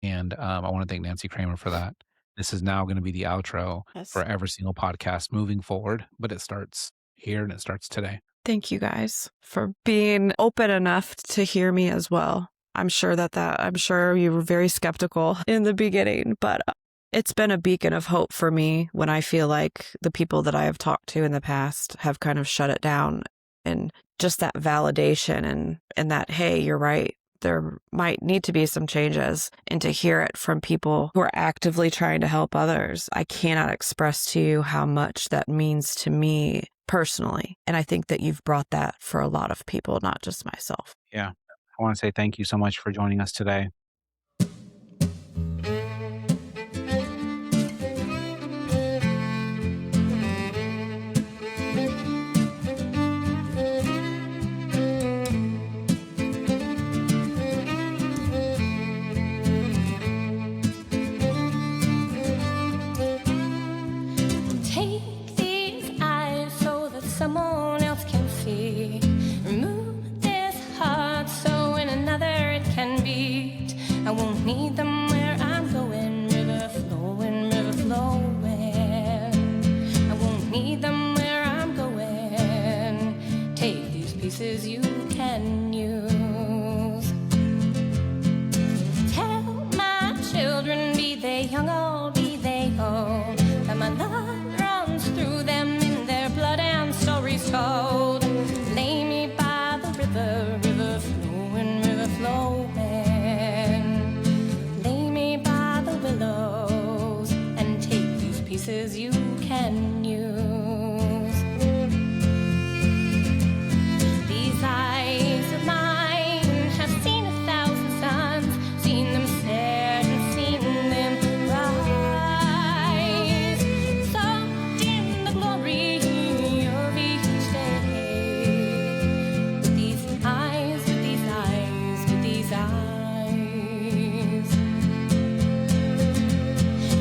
and I want to thank Nancy Kramer for that. This is now going to be the outro for every single podcast moving forward, but it starts here and it starts today. Thank you guys for being open enough to hear me as well. I'm sure you were very skeptical in the beginning, but it's been a beacon of hope for me when I feel like the people that I have talked to in the past have kind of shut it down, and just that validation and that, hey, you're right, there might need to be some changes, and to hear it from people who are actively trying to help others. I cannot express to you how much that means to me personally. And I think that you've brought that for a lot of people, not just myself. Yeah. I want to say thank you so much for joining us today. Someone else can see. Remove this heart so in another it can beat. I won't need them where I'm going. River flowing, river flowing. I won't need them where I'm going. Take these pieces you can use. Tell my children, be they young or be they old, that my love runs through them in their blood and stories told. Lay me by the river, river flowing, river flowing. Lay me by the willows and take these pieces you can use. These eyes of mine have seen 1,000 suns, seen them set and seen them rise, soaked in the glory of each day. With these eyes, with these eyes, with these eyes.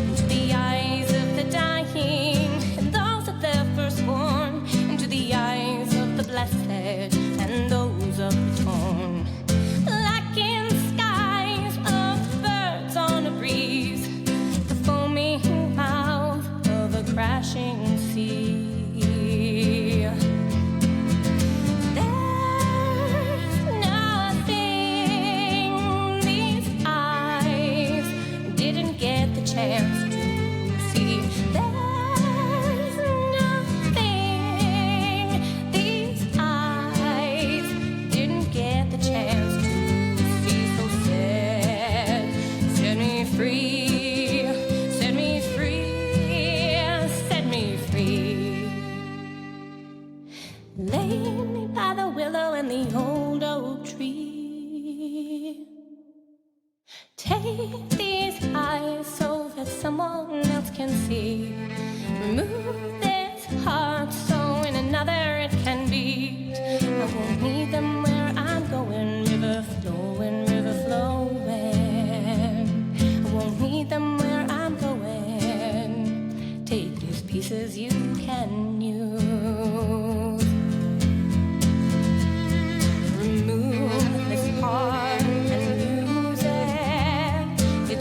Into the eyes of the dying and those of the firstborn, into the eyes of the blessed and those of the torn. Like in skies of birds on a breeze, the foaming mouth of a crashing sea. There's nothing these eyes didn't get the chance to see. There's nothing these eyes didn't get the chance to see. So set me free, set me free, set me free. Lay me by the willow and the old oak tree. Take these eyes so that someone else can see. Remove this heart so in another it can beat. I won't need them where I'm going. River flowing, river flowing. I won't need them where I'm going. Take these pieces you can use. Remove this heart and use it.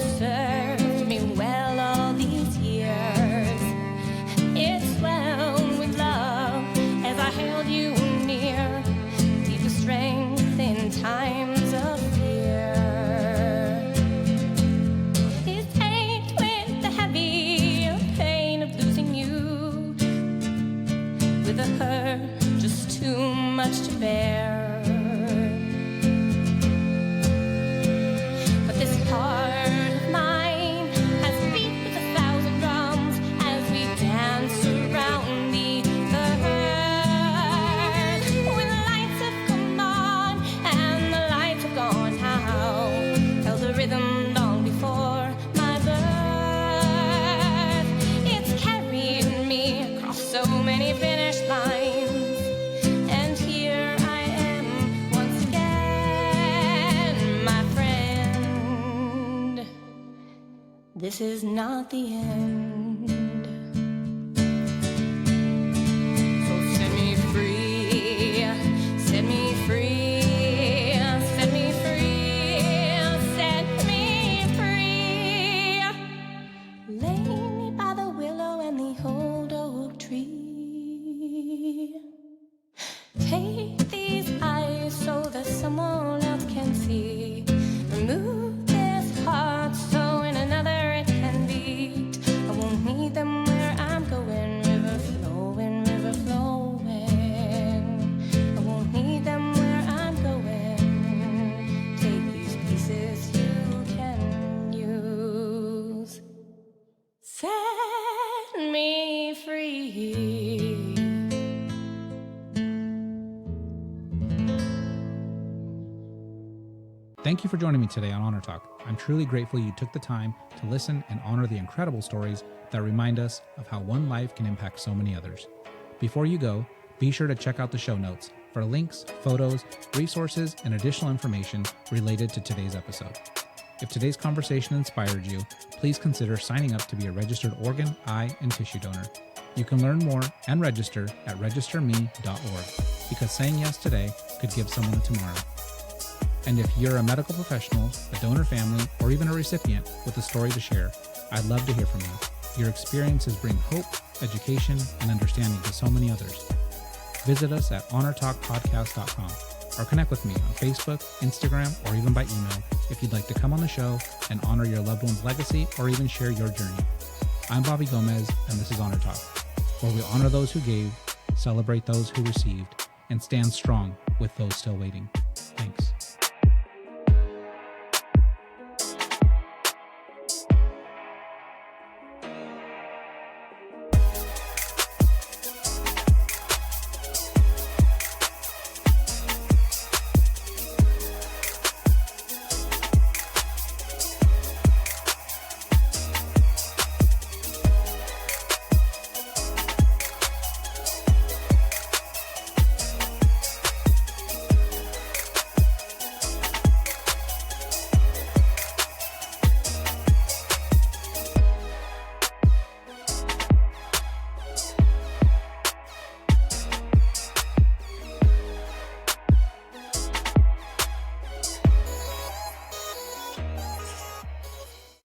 the hurt, just too much to bear. But this heart of mine has beat with 1,000 drums as we dance around the earth. When the lights have come on and the lights have gone out, felt the rhythm long before my birth. It's carried me across so many finish lines, and here I am once again, my friend. This is not the end. So set me free, set me free, set me free, set me free. Lay me by the willow and the old oak tree. Take these eyes so that someone else can see. Remove this heart so in another it can beat. I won't need them where I'm going. River flowing, river flowing. I won't need them where I'm going. Take these pieces you can use. Set me free. Thank you for joining me today on Honor Talk. I'm truly grateful you took the time to listen and honor the incredible stories that remind us of how one life can impact so many others. Before you go, be sure to check out the show notes for links, photos, resources, and additional information related to today's episode. If today's conversation inspired you, please consider signing up to be a registered organ, eye, and tissue donor. You can learn more and register at registerme.org, because saying yes today could give someone a tomorrow. And if you're a medical professional, a donor family, or even a recipient with a story to share, I'd love to hear from you. Your experiences bring hope, education, and understanding to so many others. Visit us at honortalkpodcast.com or connect with me on Facebook, Instagram, or even by email if you'd like to come on the show and honor your loved one's legacy or even share your journey. I'm Bobby Gomez, and this is Honor Talk, where we honor those who gave, celebrate those who received, and stand strong with those still waiting.